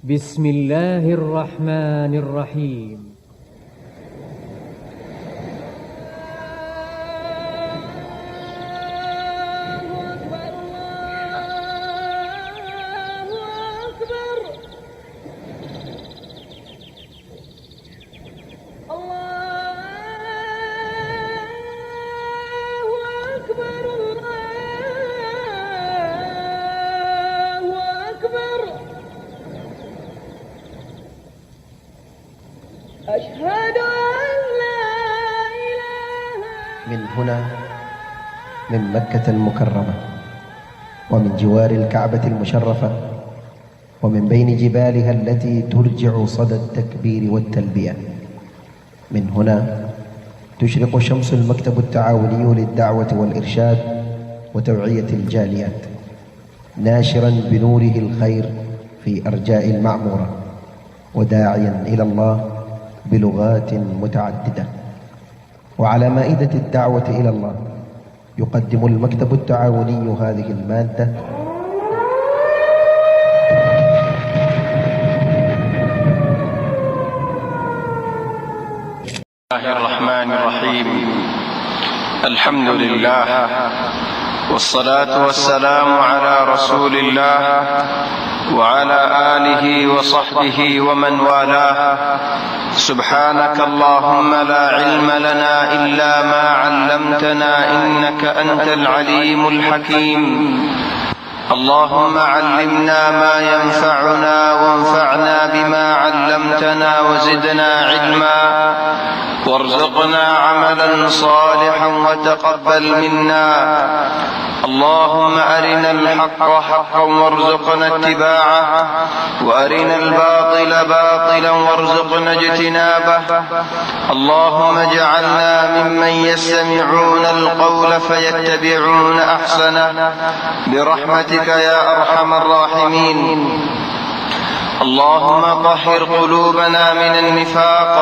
بسم الله الرحمن الرحيم. أشهد أن لا إله من هنا من مكة المكرمة ومن جوار الكعبة المشرفة ومن بين جبالها التي ترجع صدى التكبير والتلبية، من هنا تشرق شمس المكتب التعاوني للدعوة والإرشاد وتوعية الجاليات، ناشرا بنوره الخير في أرجاء المعمورة، وداعيا إلى الله بلغات متعددة. وعلى مائدة الدعوة إلى الله يقدم المكتب التعاوني هذه المادة الله الرحمن الرحيم. الحمد لله والصلاة والسلام على رسول الله وعلى آله وصحبه ومن والاه. سبحانك اللهم لا علم لنا إلا ما علمتنا إنك أنت العليم الحكيم. اللهم علمنا ما ينفعنا وانفعنا بما علمتنا وزدنا علما، وارزقنا عملا صالحا وتقبل منا. اللهم أرنا الحق حقا وارزقنا اتباعه، وأرنا الباطل باطلا وارزقنا اجتنابه. اللهم اجعلنا ممن يستمعون القول فيتبعون أحسنه برحمتك يا أرحم الراحمين. اللهم طهر قلوبنا من النفاق،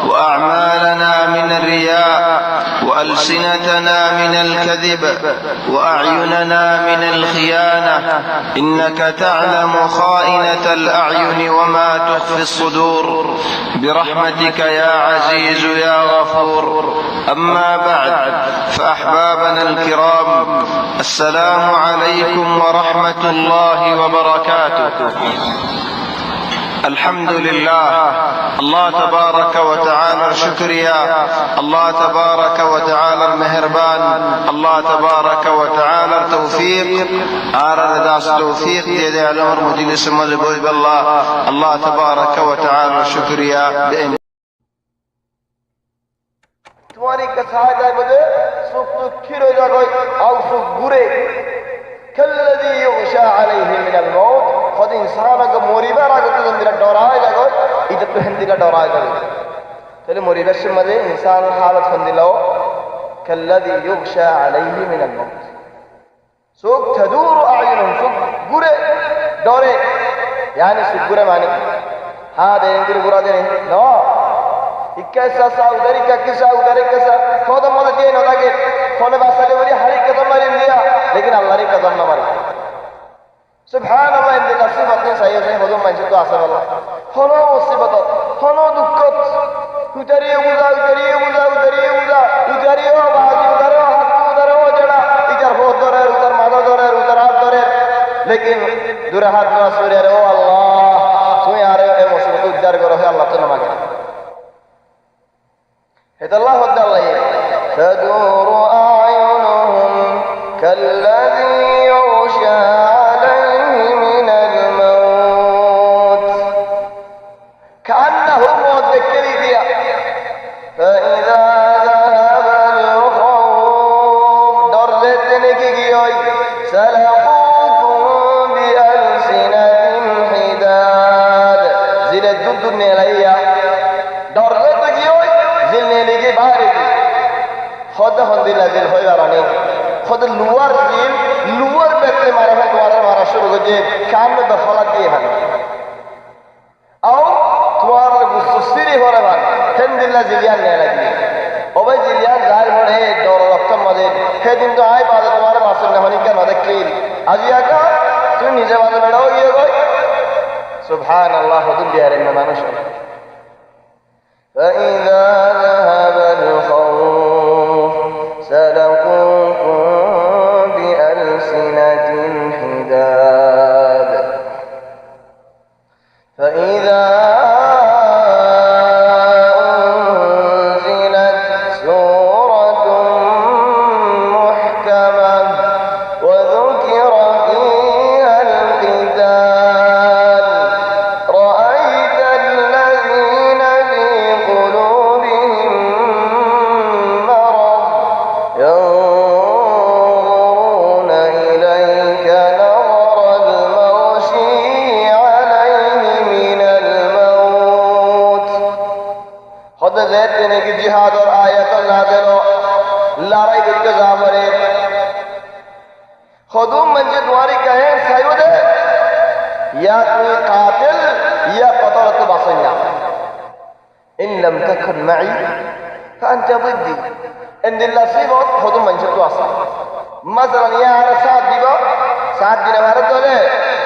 وأعمالنا من الرياء، وألسنتنا من الكذب، وأعيننا من الخيانة، إنك تعلم خائنة الأعين وما تخفي الصدور برحمتك يا عزيز يا غفور. أما بعد، فأحبابنا الكرام، السلام عليكم ورحمة الله وبركاته. الحمد لله. الله تبارك وتعالى شكريا، الله تبارك وتعالى المهربان، الله تبارك وتعالى التوفيق على رداس توفيق دي الأمر مجلس مذبوح بالله. الله تبارك وتعالى شكريا بإن तुम्हारी कसाय जाए बदे सुख तो खिरो जागोय आउ सुख गुरे कल्लदी युगशा अलैहि मिनल मौत खुद इंसान अगर मोरीबार आगे तो इंदिरा डराए जागोय इधर तो इंदिरा डराए जागोय तेरे मोरीबार से मजे इंसान हालत हंदिलाओ कल्लदी युगशा अलैहि मिनल मौत सुख तदूर आयुन सुख गुरे डरे यानी सुख गुरे माने हाँ दे इंदिरा गुरा दे नो इक्केसा सा उधर कैसा खुद मत दिए न लगे खोने बासा ले बोली हरी कदम मारी दिया लेकिन अल्लाह री कदम न मारी सुभान अल्लाह इंदे नसीब अपने सही से खुद मंच तो आसर अल्लाह होनो मुसीबत होनो दुखत उधरिए उजा उधरिए बाजी उधर हाथ उधर हो जड़ा इधर हो उधर माथा उधर हाथ धरे लेकिन दूर हाथ में सूर्य रे ओ अल्लाह तू यार ए मुसीबत उद्धार करो है अल्लाह तो न मांगे هذا الله ودى الله تدور أعينهم كالذي يغشى عليه من الموت كأنه موت ذكري فإذا ذهب الخوف درجتني كيوي سلقوكم بألسنة حداد زل الدد النيلية खुद हंदिला दिल हो यारानी खुद लुआर दिल लुआर बैठे मारे हैं तुम्हारे मारा शुरू कर दिए कान में दफला दिए हैं आओ तुम्हारे गुस्सेरी हो रहा है हंदिला जिलियान नहीं लगी ओ भाई जिलियान जाहिर हो रहे डोर रफ्ता मजे है दिन तो आए बाद तुम्हारे मासूम ने होने क्या मदद की आज या का तू नीचे वाले बैठो ये कोई सुबह সুবহানাল্লাহ হদুল বিহারের মানুষ فإذا ذهب الخوف سلقوكم بألسنة حداد فإذا أنزلت سورة محكمة وذكر فيها القتال رأيت الذين في قلوبهم مرض ينظرون إليك نظر المغشي عليه من الموت خود زید دینے کی جہاد اور آیت نازل ہو لڑائی کے زامرے خودم منجد تمہاری کہیں سیود ہے یا کوئی قاتل یا قتلت بصنع ان لم تكن معي فانت ضدي ان الله سيبوت خودم منجد واصل مثلا یا ہر ساتھ دیبا ساتھ دینے مارد دولے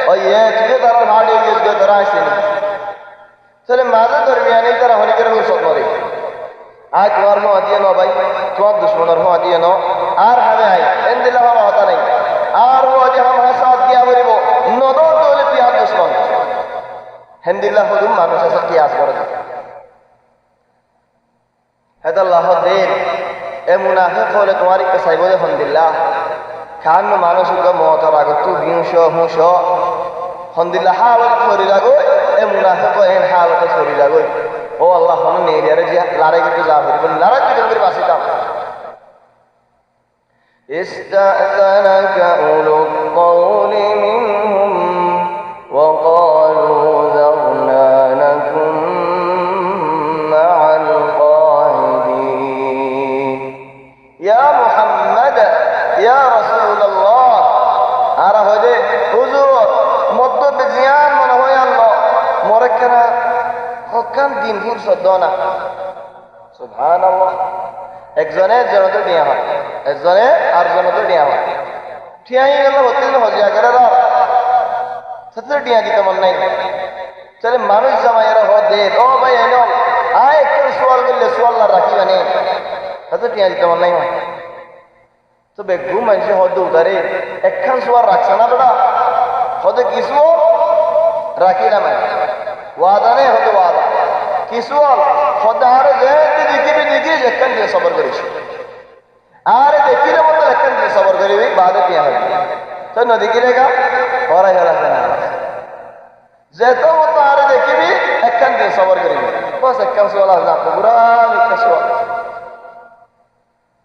اور یہ تجھے طرح بھاڑی ہوگی اس کے طرح سے نہیں چلے ماذا درمیانی طرح ہونے کے رہے سوت مورے آج تمہار مو آتی ہے نو بھائی تمہار دشمنر مو آتی ہے نو آر ہمیں آئی ان دلہ ہمیں ہوتا نہیں آر وہ آجے ہم ہاں ساتھ کیا بری وہ نو دو دولے پیار دشمن ہند اللہ خودم مانو سے سب قیاس کرد حید اللہ دین اے منافق ہولے تمہاری کسائی بودے ہند اللہ کھان میں مانو سکا موتر آگو تو بیوں شو ہوں شو ہند اللہ حالت خوری لگو اے منافق کو این حالت خوری لگو او اللہ ہمیں نہیں دیا رجی لارے کی تجافر بل لارے کی جنگری باسی کام استأذنك أولو الطول منهم وقالوا ذرنا لكم مع القاعدين يا محمد يا رسول الله عرف دي حضور مدد بزيان من هو الله مركنا حكام دين فرصة دونا سبحان الله একজনের জনতো নিয়ে হয় একজনে আর জনতো নিয়ে হয় ঠিয়াই গেল হতে হজিয়া করে সত্যি টিয়া দিতে মন নাই চলে মানুষ জামাইয়েরা হো দে ও ভাই এনো আয় একটু সোয়াল করলে সোয়াল না রাখি মানে সত্যি টিয়া দিতে মন নাই তো বেগু মানুষ হদ উদারে একখান সোয়াল রাখছে না বেটা হতে কিছু রাখি না মানে ওয়াদা নেই হতে ওয়াদা কিছু হতে আরো যেতে দিকিবি দিকি একখান দিয়ে সবর করিস আর দেখিলে মতো একখান দিয়ে সবর করিবি বাদে টিয়া হবে তো নদী গিরেগা ওরাই হলা না যেত মতো আর দেখিবি একখান দিয়ে সবর করিবি বস একখান সোয়াল আছে না পুরা একটা সোয়াল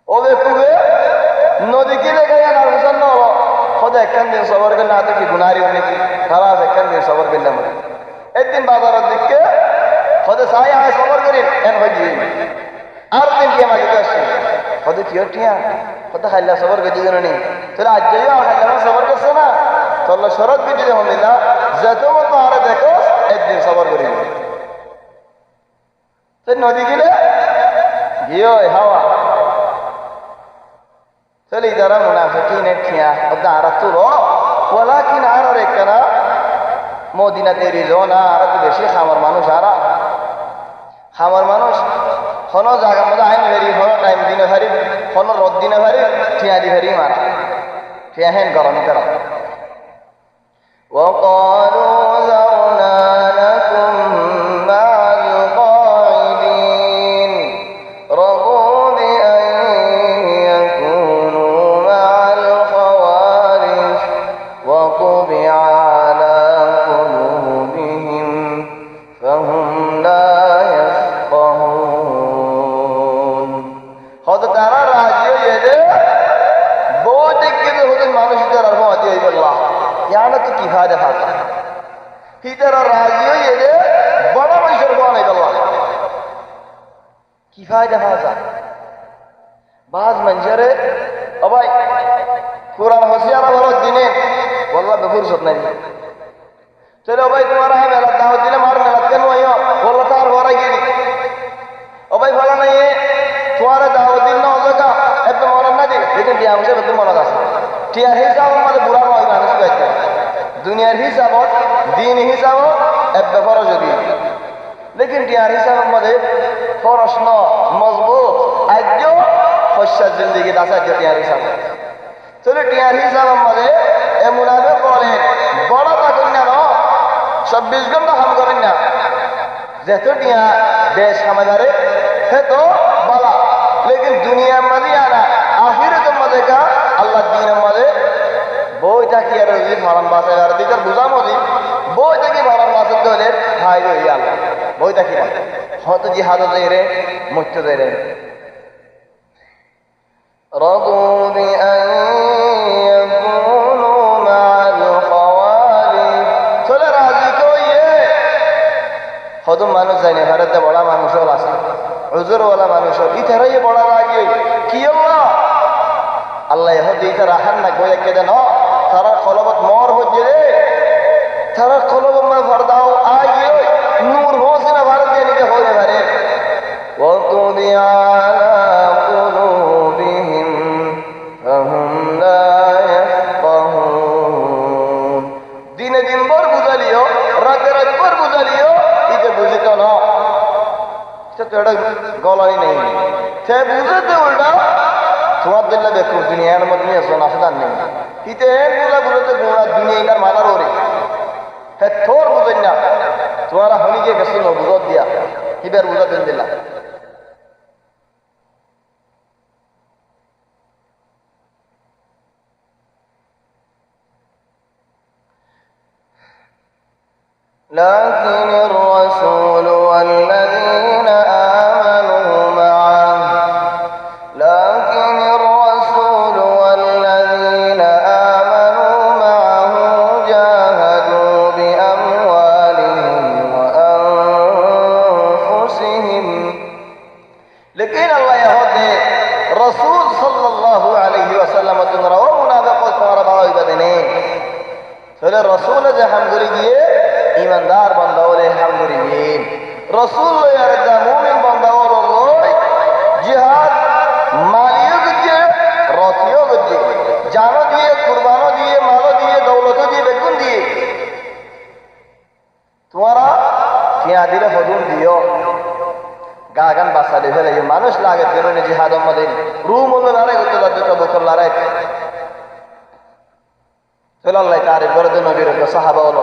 ও দেখুবে নদী গিরেগা না হুসন না খোদা একখান দিয়ে সবর করলে না তো কি গুনারি হনে কি খারাপ একখান দিয়ে সবর করলাম একদিন বাজারের দিকে খোদা সাই আয় সবর করিন এন হয়ে গিয়ে আর দিন টিয়া মাগিতে আসছি খোদা কিয় টিয়া খোদা খাইলা সবর করে দিও নি তোরা আজ যাইও খাইলা সবর করছে না তোর শরৎ বিটি যখন দিলা যত মতো আরে দেখো একদিন সবর করি তো নদী গিলে গিয়ে হাওয়া চলে যারা মুনাফিকিন ঠিয়া ওদা আর তুর ওয়ালাকিন আর রেকনা মদিনাতে রিজনা আর বেশি খামার মানুষ আর খামার মানুষ হন জায়গা মধ্যে আইন ভেরি হন টাইম দিনে ভারি হন রদ দিনে ভারি ঠিয়া দি ভারি মারা ঠিয়া হেন গরম করা وقالوا ذرنا لكم مع القاعدين رضوا بأن يكونوا مع الخوارج وطبع على قلوبهم فهم لا يفقهون خذ ترى راجيو يده بودك كده خذ المانوش ترى رفعتي أيها الله يعني تو كفاية خاصة هي ترى راجيو يده بڑا مشهور قوان أيها الله كفاية خاصة بعض منجره أباي قرآن حسيارة ورد دينين والله بفرصت نہیں چلو بھائی تمہارا ہے میلت دعوت دینے مار میلت کنو آئیو واللہ تار ہو رہی گی او بھائی بھلا نہیں ہے تمہارا دعوت دینے نہ ہو سکا اب تو مولا نہ دی لیکن دیا مجھے بدل مولا دا سکا ٹیار حساب ہمارے برا نہ ہوئی مانس کو دنیا حساب دین حساب ebbe forojo di lekin টিয়ার হিসাবের মধ্যে প্রশ্ন মজবুত আজও খোশা জিন্দেগি দাসা টিয়ার হিসাবে চলে টিয়ার হিসাবের মধ্যে এ মুনাফিক বলেন বড় থাকুন না 24 ঘন্টা কাম করেন না যেহেতু টিয়া দেশ আমাদের সে তো বলা লেকিন দুনিয়ার মধ্যে আনা আখিরাতের মধ্যে কা আল্লাহ দ্বীনের মধ্যে বই থাকি আর রোজি ফরম বাসে আর দিকার বুঝা মজি বই থাকি ফরম বাসে দলে খাই রই আল্লাহ বই থাকি না হয়তো জিহাদ দেরে মুক্ত দেরে رضوا بأن يكونوا مع الخوالف চলে রাজি কইয়ে হদম মানুষ জানে ভারতে বড় মানুষও আছে হুজুরওয়ালা মানুষও ইতারাই বড় লাগে কি আল্লাহ হদি ইতা রাহান না কইয়া কেদে ন তারা কলবত মর হচ্ছে রে তারা কলবত মা ফরদাও আইয়ে নূর হোসেনা ভারত দিয়ে নিতে হয়ে পারে وَطُبِعَ عَلَى قُلُوبِهِمْ فَهُمْ لَا يَفْقَهُونَ দিনে দিন ভর বুঝালিও রাতে রাত ভর বুঝালিও ইতে বুঝিত না এটা তো এটা গলাই নেই সে বুঝতে উল্টা তোমার দিল্লা দেখো দুনিয়ার মধ্যে নিয়ে আসো নাফদান নেই ইতে বুঝা বুঝতে গুণা দুনিয়া ইনার মানার ওরে হ্যাঁ থোর বুঝেন না তোমারা হনিকে গেছো না বুঝত দিয়া এবার বুঝা দেন দিলা لكن الرسول والذين آمنوا معه لكن الرسول والذين آمنوا معه جاهدوا بأموالهم وأنفسهم لكن الله يهدي رسول صلى الله عليه وسلم تنروا منافقات مربعوا بدنين فلا الرسول جهنم قريبيه ইমানদার বান্দা হলে আলহামদুলিল্লাহ রাসূল ইয়ারদা মুমিন বান্দা হলে জিহাদ মালিও গজে রথিও গজে জানো দিয়ে কুরবানো দিয়ে মাল দিয়ে দৌলত দিয়ে বেগুন দিয়ে তোমারা কিয়া দিলে হদুন দিও গাগান বাসা দে ফেলে মানুষ লাগে তেরনে জিহাদের মধ্যে রুম হলো লড়াই করতে যত বকর লড়াই চলো আল্লাহ তাআলা বরদ নবীর সাহাবা হলো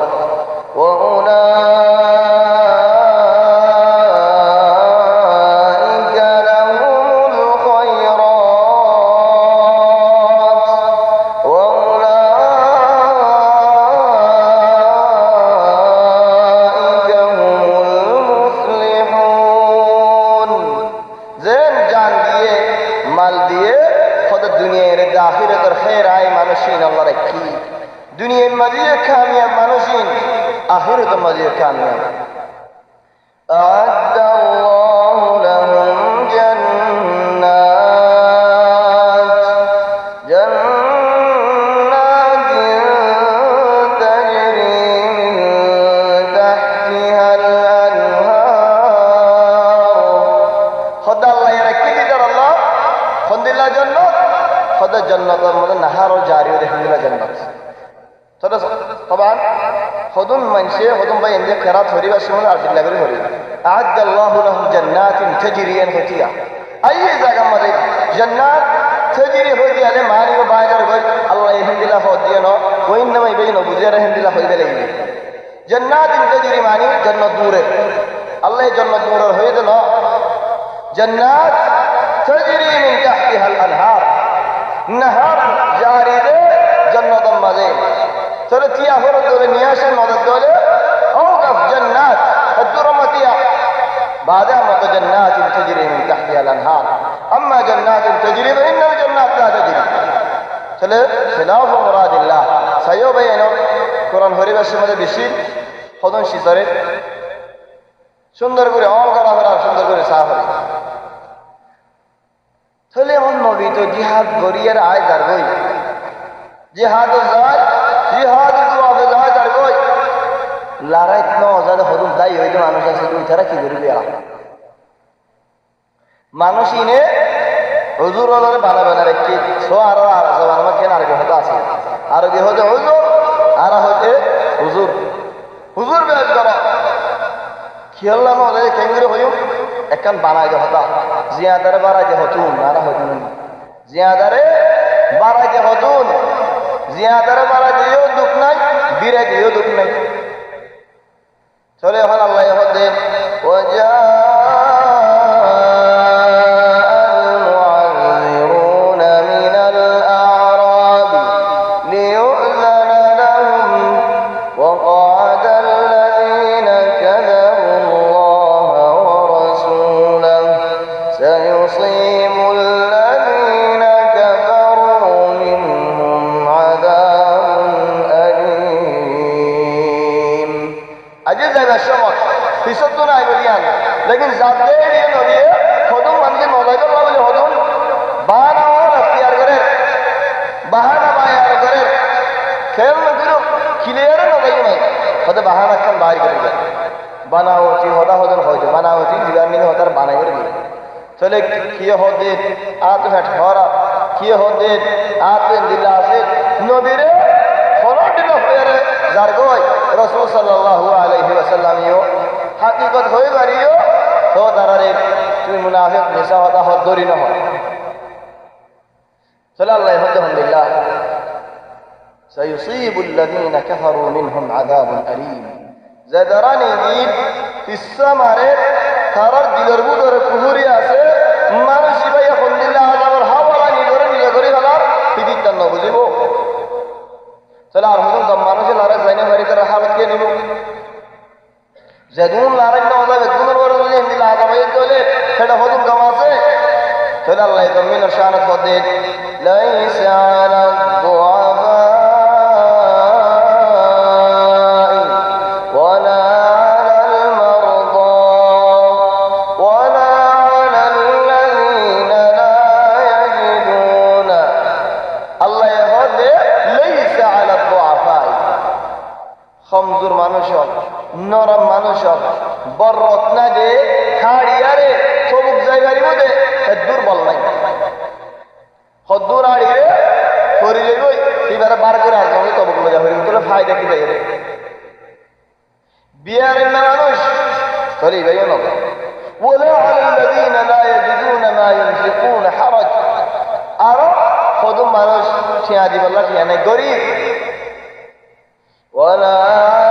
وأولئك لهم الخيرات وأولئك هم المفلحون زين جان দিয়ে মাল দিয়ে خود দুনিয়ার আখিরাতের خير আই মানুষিন আল্লাহ রাখি দুনিয়ার মাঝে কামিয়াব মানুষিন آخرة مزيد كاملة أعد الله لهم جنات تجري من تحتها الأنهار خد الله يركز در الله خد الله جنة خد جنة نهار جاري ورحمة الله جنة طبعا خدون منشي خدون بين دي قرات هريبا شمال عبد الله بن هريبا أعد الله لهم جنات تجري هتيا أي جگہ مدد جنات تجري هتيا له ماري و باجر گئی الله يهند الله هديا نو وإنما يبين بوجر هند الله هيبه لگي جنات تجري معنی جنت دور ہے الله جنت دور ہوئی تو جنات تجري من تحتها الأنهار نهر جاری دے جنت مزے ثلاثية فرد دولة نياشا مدد دولة أوقف جنات الدرمتية بعدها مت جنات تجري من تحتها الأنهار أما جنات تجري فإن الجنات لا تجري চলে خلاف مراد الله سيبين কোরআন হরিবাসের মধ্যে বেশি হদন শিতরে সুন্দর করে অলঙ্কার আর সুন্দর করে সাফ করে তাহলে এমন নবী তো জিহাদ গরিয়ার আয় দার গই জিহাদ যায় জিহাদ দুআবে যায় দার গই লড়াই ন আজাদ হদুম দাই হইতো মানুষ আছে দুই তারা কি করবে মানুষ ইনে হুজুর ওলারে বানা বানা রেখে সো আর জবান মা কেন আরবি হতো আছে আরবি হতো হুজুর আর হতে হুজুর হুজুর বেশ করো খেয়াল্লা নদে কেঙ্গুরে হইম একখান বানাই দে হতা জিয়াদারে বাড়াই দে হতুন নারা হতুন জিয়াদারে বাড়াই দে হতুন জিয়াদারে বাড়াই দিয়েও দুঃখ নাই বিরাই দিয়েও দুঃখ নাই চলে এখন আল্লাহ হতে लेकिन जाते ये नदिए खुदम मंदिर मौलाइकर बोले खुदम बहाना और अख्तियार करे बहाना बायार करे खेल में फिरो क्लियर नदिए नहीं खुद बहाना कम बाहर करेगा बना होती होता होता हो जो बना होती दीवार नहीं होता बना करेगी चले किए होते आत है ठहरा किए होते आत दिला से नदीरे खोलो दिलो फिर जारगोय रसूल सल्लल्लाहु अलैहि वसल्लम यो हकीकत होई बारियो तो तारारे तुम मुनाफिक निसा होता हो दूरी न हो सल्लल्लाहु अलैहि سيصيب الذين كفروا منهم عذاب أليم زدراني دين في السماء ترى دلربو در كهوري اسه মানুষ ভাই আলহামদুলিল্লাহ আল্লাহর হাওয়া নিগরে নিগরে গলা পিদিত ন বুঝিবো চলা আর হুজুর দম মানুষে লারা জাইনে মারি তার হালত কে নিবো জেদুন লারাই না হবে গুণের বড় বলে হিন্দি লাগা ভাই চলে সেটা হুজুর গামাছে চলে আল্লাহ জমিন শানত হদে লাইসা আলা দুআফা কমজোর মানুষ নরম মানুষ বররত না দে খাড়িয়ারে সবুক জায়গার মধ্যে দুর্বল নাই হদ্দুর আড়িয়ে করি যাইবই এবারে বার করে আসবে তবুক লজা হয়ে তোলে ফায়দা কি যাই রে বিয়ারের না মানুষ সরি ভাইও না ولا على الذين لا يجدون ما ينفقون حرج আর কদম মানুষ ঠিয়া দিবল্লা ঠিয়া নাই গরিব ولا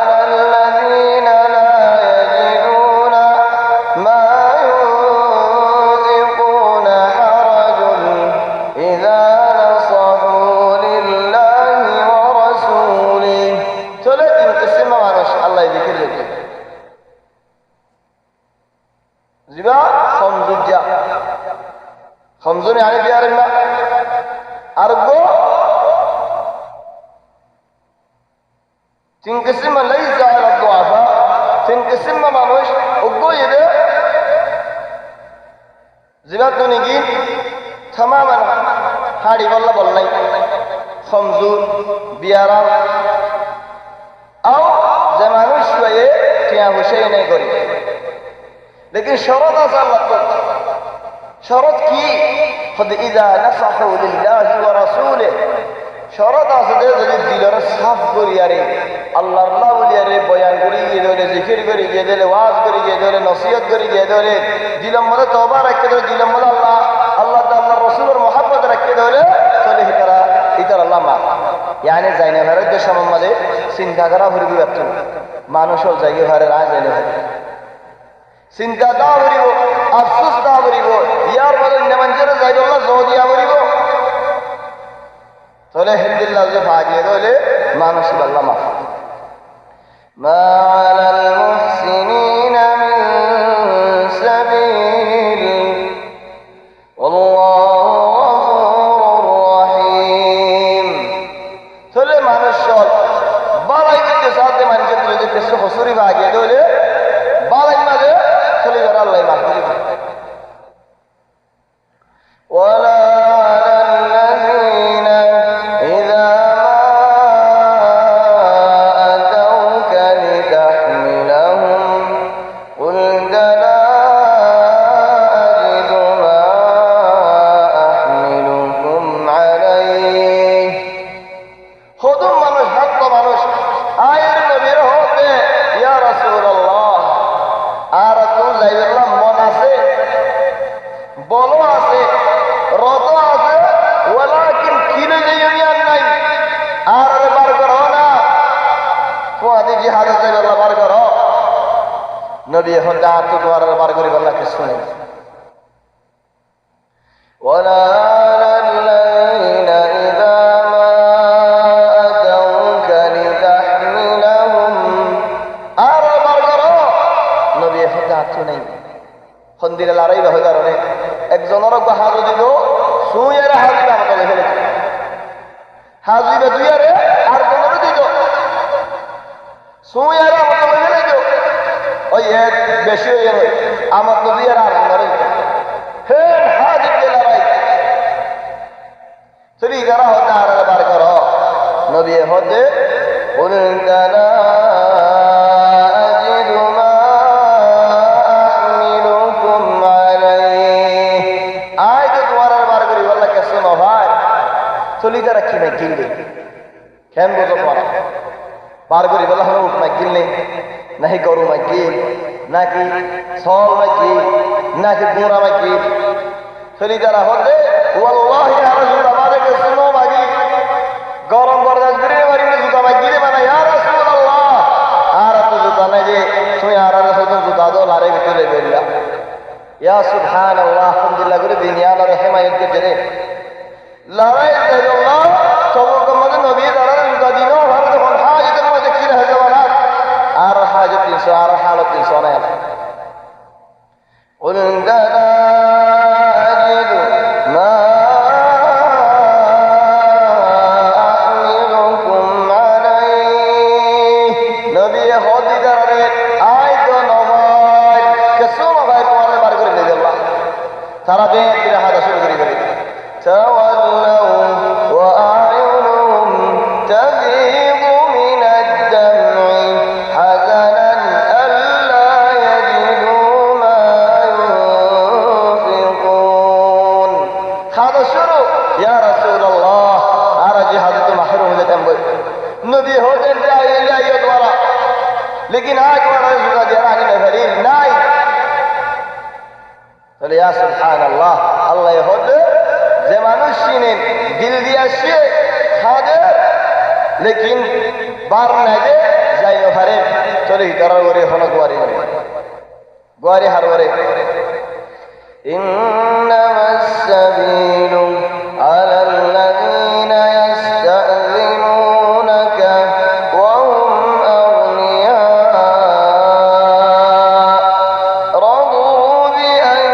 على الذين لا يجدون ما ينفقون حرج إذا نصحوا لله ورسوله ثلاث قسم মানুষ আল্লাহ জিকির লিখে জিবা খমজুজা খমজুন يعني বিয়ারিল্লাহ আরগো تنقسم ليس على الضعفاء تنقسم মানুষ ওগো এদে জিবাত ননিগি تماما হাড়ি বল্লা বললাই খমজুর বিয়ারা আও যে মানুষ হয়ে টিয়া হুসাই নাই করি लेकिन শরত আছে আল্লাহ তো শরত কি خذ اذا نصحوا لله ورسوله শরত আছে যদি দিলের সাফ করিয়ারে আল্লাহর নাম বলিয়ারে বয়ান করি গিয়ে ধরে জিকির করি গিয়ে ধরে ওয়াজ করি গিয়ে ধরে নসিহত করি গিয়ে ধরে দিলের মধ্যে তওবা রাখতে ধরে দিলের মধ্যে আল্লাহ আল্লাহর রাসূলের মহব্বত রাখতে ধরে চলে হিতারা ইতার আল্লাহ মা يعني যাইনা ভারত দেশের মধ্যে চিন্তা করা হরিবি ব্যর্থ মানুষের জায়গা ঘরে না যাইলে চিন্তা দাও হরিব আফসোস দাও হরিব ইয়ার বলে নেমাঞ্জের যাইবে আল্লাহ জোদিয়া হরিব চলে হিন্দিল্লাহ যে ভাগিয়ে দলে মানুষ আল্লাহ মাফ ما على المحسنين من سبيل والله غفور رحيم চলে মানুষ বালাই দিতে সাথে মানুষের যদি কিছু হসুরি ভাগিয়ে দলে বালাই মাঝে চলে যারা আল্লাহ মাফ করে ولا হাজত যাই আল্লাহ বার কর নবী এখন আর তো তোমার বার করি আল্লাহকে শুনে ولا على الذين إذا ما أتوك لتحملهم আর বার কর নবী এখন আর তো নেই খন্দিরে লড়াই হয়ে কারণে একজনের হাজত দিল সুইয়ের হাজত আমাকে ফেলে হাজিবে দুইয়ারে আর কোনরে দিত সুইয়ারে আমাকে ফেলে দিত ওই এক বেশি হয়ে গেল আমার তো দুইয়ারে আর কোনরে দিত হে হাজিবে লড়াই চলি যারা হতে আর বার কর নবী হতে বলেন তারা চলি যারা কি নাই গিললে কেন বোঝো পড়া বার করি বলা হলো উঠ মাই গিললে নাকি গরু মাই গিল নাকি ছল মাই গিল নাকি গুঁড়া মাই গিল চলি যারা হতে ওয়াল্লাহি ইয়া রাসূলুল্লাহ কে শুনো মাগি গরম বরদাস করে মারি জুতা মাই গিলে মানে ইয়া রাসূলুল্লাহ আর তো জুতা নাই যে তুই আর রাসূল জুতা দো লারে ভিতরে বেরিয়া ইয়া সুবহানাল্লাহ আলহামদুলিল্লাহ করে দুনিয়া লা রহমাত কে জেনে লড়াই আল্লাহ সবর মধ্যে নবী লড়াই জুতা দিন আর যখন হাজতের মধ্যে কি রহে যাওয়া আর হাজত 300 আর হালত 300 না উনদানা আজিদু মা আমিলুকুম আলাইহি নবী হদিদারে আই তো নবাই কেসো নবাই তোমার বার করে নিয়ে আল্লাহ সারা দিন তিরা হাজত শুরু করে দিবে تولوا وأعينهم تفيض من الدمع حزنا ألا يجدوا ما ينفقون هذا شروع يا رسول الله أرجي هذا محروم لتنبي نبي هوجن جاي إلى يدورا लेकिन आज वाला जुदा जरानी में भरील नहीं तो या सुभान अल्लाह अल्लाह होद যে মানুষ চিনেন দিল দিয়া সে খাদে লেকিন বার না যে যাই ওখানে চলে তারা করে হলো গোয়ারি হার করে ইন্নামাস সাবিলু আলাল লাযিনা ইস্তাযিনুনাকা ওয়া হুম আউলিয়া রাদু বি আন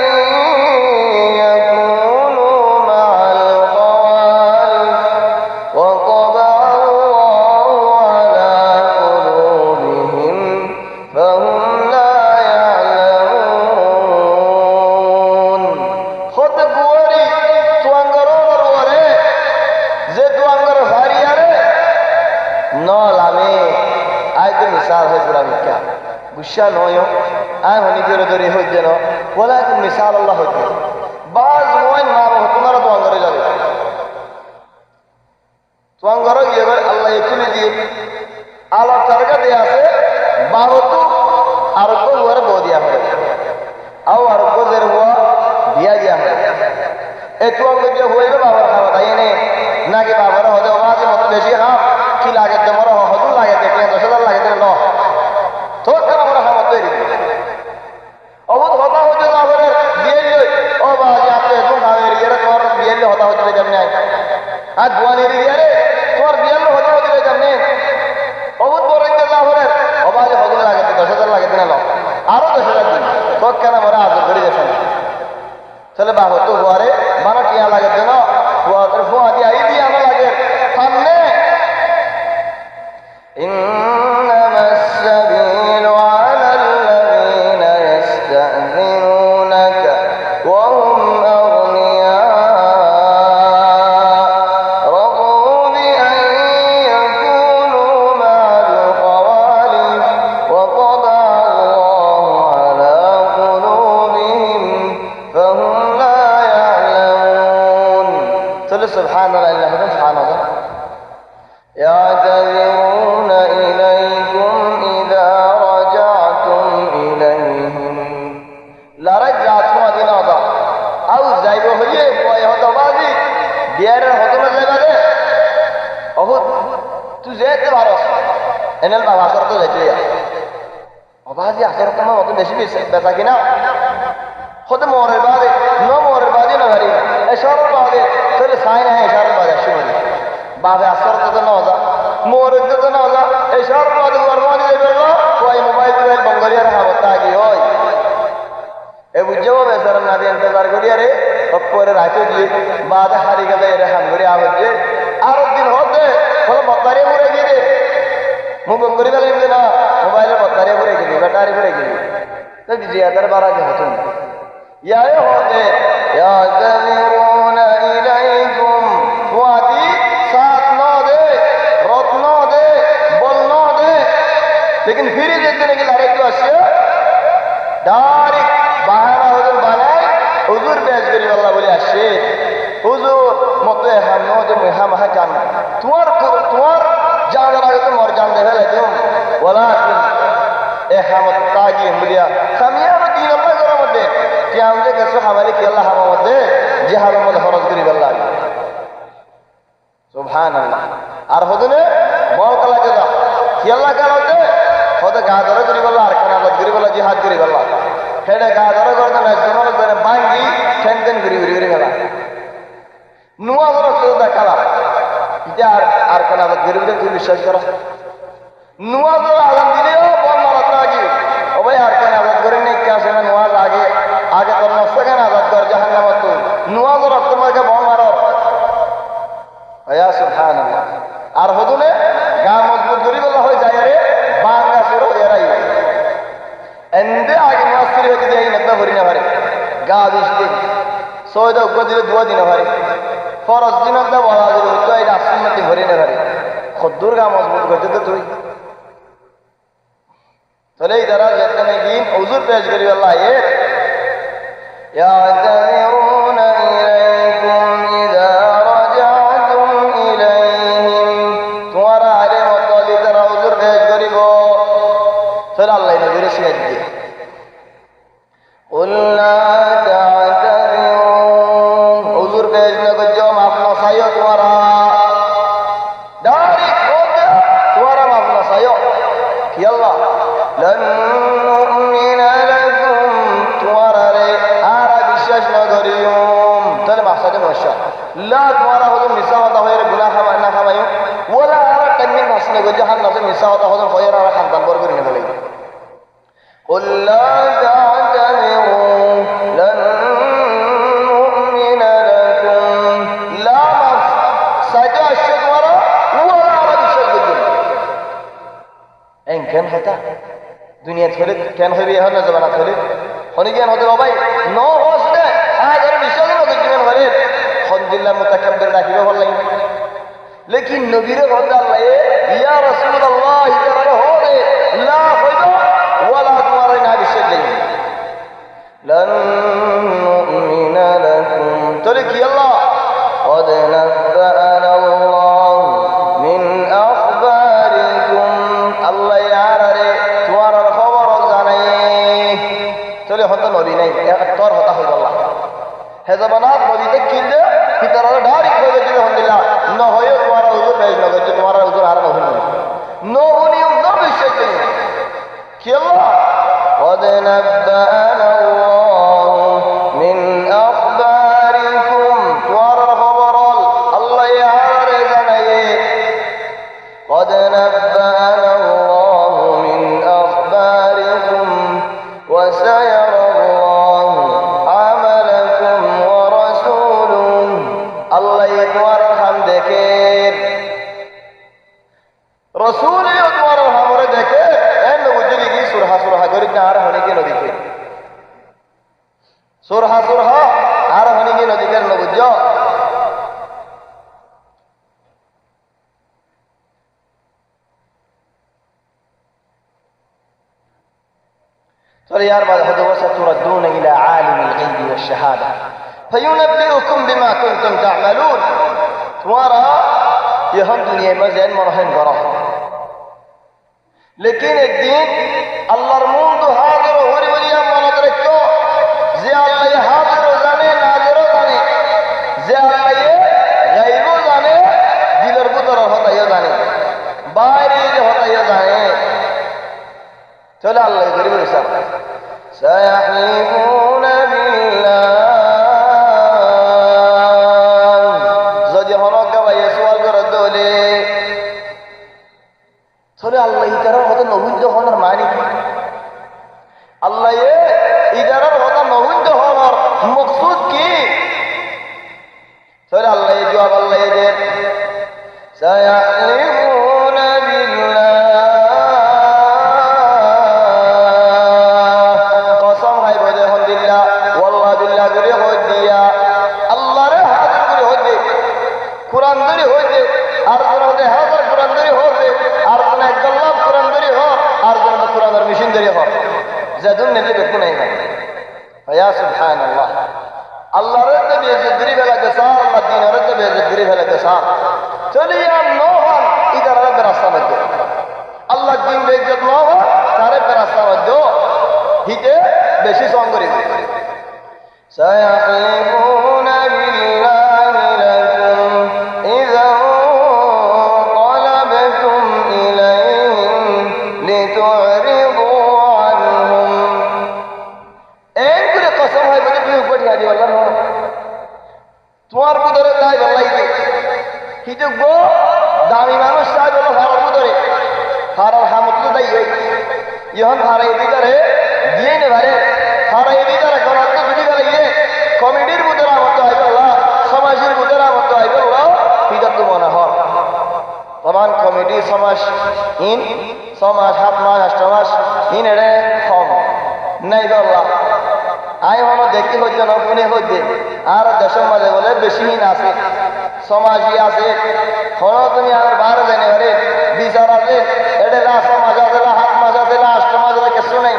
गुस्सा नयो आय होनी के दरे हो जनो बोला कि मिसाल अल्लाह होती बाज मोइन मारो तुम्हारा तो अंगरे जावे तो अंगरे ये अल्लाह ये खुली दिए आला तरगा दिया से बारो तो आरको वर बो दिया है आओ आरको जर हुआ दिया गया है ए तो अंग जो होए बाबर का बताइए ने ना कि बाबर हो दे आवाज मत बेसी हां की लागे तमरो हो दु लागे ते 10,000 लागे ते लो तो kana mara hamad beri obud hota hote na bere diye o baji apne tu gawe yere tor diye hota hote jamne aj buane ri yere tor diye hota hote jamne obud bore na bere o baji hote lage 10,000 lage na lo aro 10,000 din to kana mara az beri jasan chale ba hoto bore mana kiya lage deno wa tarfu adi ai diya na lage samne innamas sabil على الذين يستأذنونك وهم أغنياء رضوا بأن يكونوا مع الخوالف وطبع الله على قلوبهم فهم لا يعلمون سبحان الله سبحان الله يعتذرون إليكم إذا رجعتم إليهم لرجعتم أدنى أو زيبه هي ويهدى بازي ديار هدى مزيبه أهد تزيد بارس এনেল বাবা আসর তো যাইতে বাবাজি আসর তো অত বেশি বেচা কিনা হতে মোহরের বাদে মোহরের বাদে না ভারি এসর বাদে তাহলে সাই না এসর বাদে শুনি বাবে আসর তো না যা মোহরের তো না যা এসর বাদে বর্মানি দেবে না ওই মোবাইল টোবাইল বঙ্গলিয়ার হাবতা কি হয় এ বুঝেও বেচার না দিয়ে ইন্তজার করি আরে পরে রাখে দিয়ে বাদে হারি গেলে এর হাম করে আবজে আর দিন হতে বলে বত্তারে ঘুরে গিয়ে দে মু বঙ্গলি গেলে না মোবাইলের বত্তারে ঘুরে গেলি ব্যাটারি ঘুরে গেলি তো জিয়াদার বারা যে হতুন ইয়া হতে ইয়াযমিরুনা ইলাইকুম ওয়াদি সাথ না দে রত না দে বল না দে लेकिन फिर ही देखते हैं कि लारे तो আসে ডাইরেক্ট বাহানা হুজুর বানায় হুজুর বেশ করি আল্লাহ বলে আসে হুজুর মতে হামনো যে মেহা মাহা জান তোমার জানার আগে তো মর জান দেবে তুম ওয়ালাকিন এ হামত তাগি বলিয়া সামিয়া দিন আল্লাহ করার মধ্যে কি আমাদের কাছে হামালি কি আল্লাহ হামার মধ্যে জিহাদের মধ্যে খরচ করি আল্লাহ সুবহানাল্লাহ আর হুজুরে বল কলা কে দাও কি আল্লাহ কালতে হতে গা ধরে করি বললা আর কানাবাদ করি বললা জিহাদ করি বললা হেডে গা ধরে করতে না জমাল করে বাঙ্গি টেনশন করি গেল নুয়া ধরে তো দেখালা এটা আর কানাবাদ করি বলে তুই বিশ্বাস কর নুয়া ধরে আলাম দিলেও বল মারাত লাগি ও ভাই আর কানাবাদ করে নেই কে আসে না নুয়া আগে তোর নষ্ট কেন আজাদ কর জাহান্নামত তুই নুয়া ধরে তোমাকে বল মারো আয়া সুবহানাল্লাহ আর হদুনে গা মজবুত করি বলা হয়ে যায় রে বাংলা শুরু হয়ে রাই এন্ডে আগে মাস্তির হতে দেই না ভরি না পারে গা দিতে সয়দা উপর দিলে দুয়া দিন পারে ফরজ দিন দা বলা দিলে তো এই রাস্তার মধ্যে ভরি না পারে খদ্দুর গা মজবুত করতে তো তুই চলে ইদারা যেতে নেই দিন হুজুর পেশ করি আল্লাহ يعتذرون إليكم إذا رجعتم إليهم تمہارا علم وطالی ترہ حضور پیش کری گو پھر اللہ نبی رسیت دی قل لا تعتذرون حضور پیش نکو جو معاف نسائیو تمہارا داری کھوتے تمہارا معاف نسائیو کہ اللہ لن نؤمن لكم تمہارا رے لا تمہارا حضور نساء ہوتا ہوئے گناہ نہ کھمائیو ولا آرہ تنمین محسنہ کو جہاں نظر نساء ہوتا حضور خیر آرہ خاندان بور کرنے بلے قل لا تعتذروا لن نؤمن لكم لا سجا الشد ورا ولا آرہ بشد الدن این کن خطا دنیا تخلق کن خوی بیہر نزبانات خلق خونی گیان ہوتے بابای نو ہوش دے آدھر بشد الدن جمین غریر خندillah mutakabbir রাখিবে বললেন लेकिन নবীর বন্দা আল্লাহ ইয়া রাসূলুল্লাহ ইতারে হবে লা হইদো ওয়ালা তোমারে না বিশেষ দেই লান নুমিনা লাকুম তরে কি আল্লাহ قد نبأنا الله من أخباركم আল্লাহ ইয়ারে তোমার খবর জানাই তরে হতো নবী নাই তোর হতা হইল আল্লাহ হে জবানাত নবী দেখিলে ভিতরে ডাইরেক্ট হয়ে যাবে আলহামদুলিল্লাহ না হয় তোমার হুজুর পেশ না করছে তোমার হুজুর আর না হলো নো উনি উদ্ধার বিশ্বাস করি কি আল্লাহ قد نبأنا الله من أخباركم তোমার খবর আল্লাহ ইয়ার জানায়ে قد نبأنا الله من أخباركم وسيرى الله عملكم ورسوله আল্লাহ তোমার হাম দেখে রসুল তোমার হামরে দেখে এন বুঝলি কি সুরহা করি না আর হনে কি নদীকে সুরহা আর হনে কি নদীকে ন বুঝ চলে ইয়ার বাদ হদ وستردون إلى عالم الغيب والشهادة فينبئكم بما كنتم تعملون तुम्हारा यह दुनिया में जैन मनहन करा लेकिन एक दिन अल्लाहर मुंद हाजिर होरी वलिया मनत रखो जे अल्लाह हाजिर जाने नाजिर जाने जे अल्लाह गायब जाने दिलर बुतर होता ये जाने बाहरी होता ये जाने চলে আল্লাহ গরিব হিসাব সায়াহলিফুনা বিল্লাহ যদি হনকা ভাই সওয়াল করে দলে চলে আল্লাহ ইতারার মতো নবুদ্ধ হওয়ার মানে কি আল্লাহ ইতারার মতো নবুদ্ধ হওয়ার মকসুদ কি চলে আল্লাহ জবাব আল্লাহ দেন সায়াহলিফুনা Allah rada bezgiri bela kesar Allah din rada bezgiri bela kesar chali ya nohan idhar rada rasta madde Allah din bezgir nohan tare rasta madde hite beshi songori sayahlifuna billahi lakum idha qalabtum ilayhim litu'ridu anhum engure qasam hai bade তুমি উপরে আদি আল্লাহ no তোমার বুদরে তাই বলাইতে হিজু গো দামি মানুষ চাই বলো ভাড়ার বুদরে ভাড়ার হামত দাই হই ইহন ভাড়াই ভিতরে দিয়ে নে ভারে ভাড়াই ভিতরে গরাত তো বিধি গলাইয়ে কমিটির বুদরা মত আইবে আল্লাহ সমাজের বুদরা মত আইবে আল্লাহ হিজু তো মনে হয় প্রমাণ কমিটি সমাজ ইন সমাজ হাত মাস অষ্টমাস ইন এড়ে কম নাই আল্লাহ আই মনে দেখি হচ্ছে না পুনে হচ্ছে আর দেশের মাঝে বলে বেশিহীন আছে সমাজই আছে হলো তুমি আর বার জানে ঘরে বিচার আছে এটা সমাজ আছে হাত মাছ আছে অষ্ট মাছ আছে কিছু নেই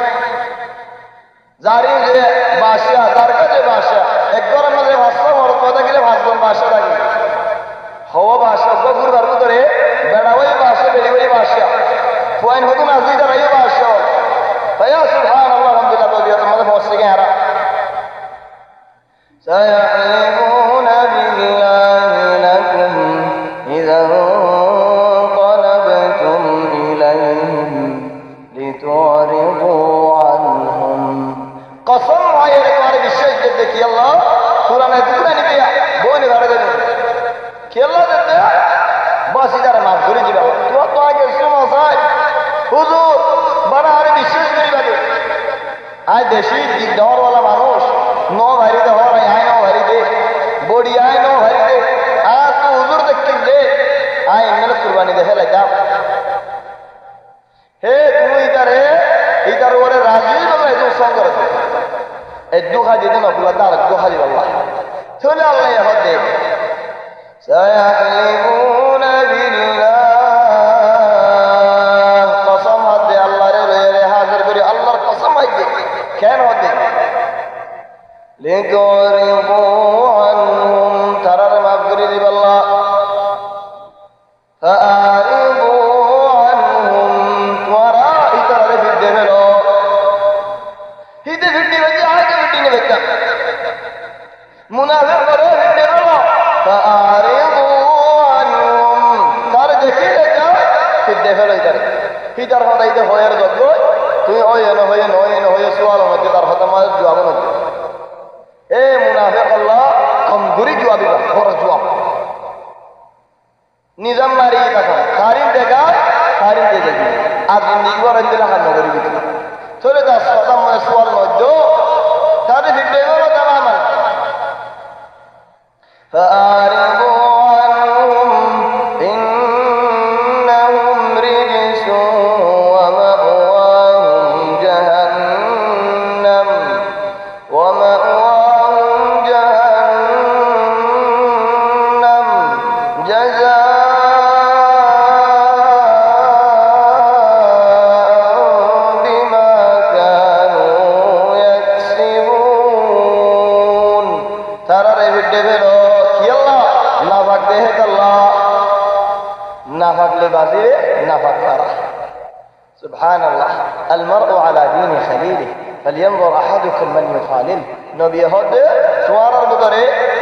যারি যে বাসা তার কাছে বাসা একবারের মাঝে ভাষা মর কথা গেলে ভাষণ বাসা লাগে হওয়া বাসা গুরুবার ভিতরে বেড়া ওই বাসা বেড়ি বেড়ি বাসা পয়েন্ট হতো না দুইটা রাই বাসা ভাইয়া সুবহান আল্লাহ আলহামদুলিল্লাহ তো দিয়ে তোমাদের বসে গে হারা سيحلفون بالله لكم إذا انقلبتم إليهم لتعرضوا عنهم قسم هاي तुम्हारे विशेष देखिए अल्लाह कुरान है दूसरा नहीं किया वो नहीं भर देने कि अल्लाह देते बस इधर माफ करी जी बाबा तो आगे सुनो साहब हुजूर बड़ा हमारे विशेष करी बाबू आज देशी दौर वाला मानुष नो भारी दे हो रहा है नो भारी दे बोड़ी आए नो भारी दे आज तो हुजूर देख दे आए इन्हें कुर्बानी दे लगा हे तू इधर ओरे राजी बगैर तू संग कर ए दुखा जिते ना बुला दार दुखा जी अल्लाह चले अल्लाह ये होते सयाहलिफून बिल्लाह कसम हद अल्लाह रे हाजिर करी अल्लाह कसम है कैन होते لتعرضوا عنهم ترى المغرب بالله فأعرضوا عنهم وراء ترى في الدبل هيدا في الدبل جاهد في الدبل منافق وراء في الدبل فأعرضوا عنهم ترى جكيل جاء في الدبل هيدا هذا هيدا هو يرجع তুই ওই না হয়ে সওয়াল মধ্যে তার কথা মাঝে জবাব মধ্যে এ মুনাফিক আল্লাহ কমজোরি জবাব দিবা বড় জবাব নিজাম মারি কথা খারিন দেখা খারিন দে যাবি আর নিগর দিলা হান নগরি দিতে চলে যা কথা মাঝে সওয়াল মধ্যে তারে ভিড়ে গেল তামাম فأعرضوا عنهم إنهم رجس سبحان الله المرء على دين خليله فلينظر احدكم من يخالل নবী হদে তোমার ভিতরে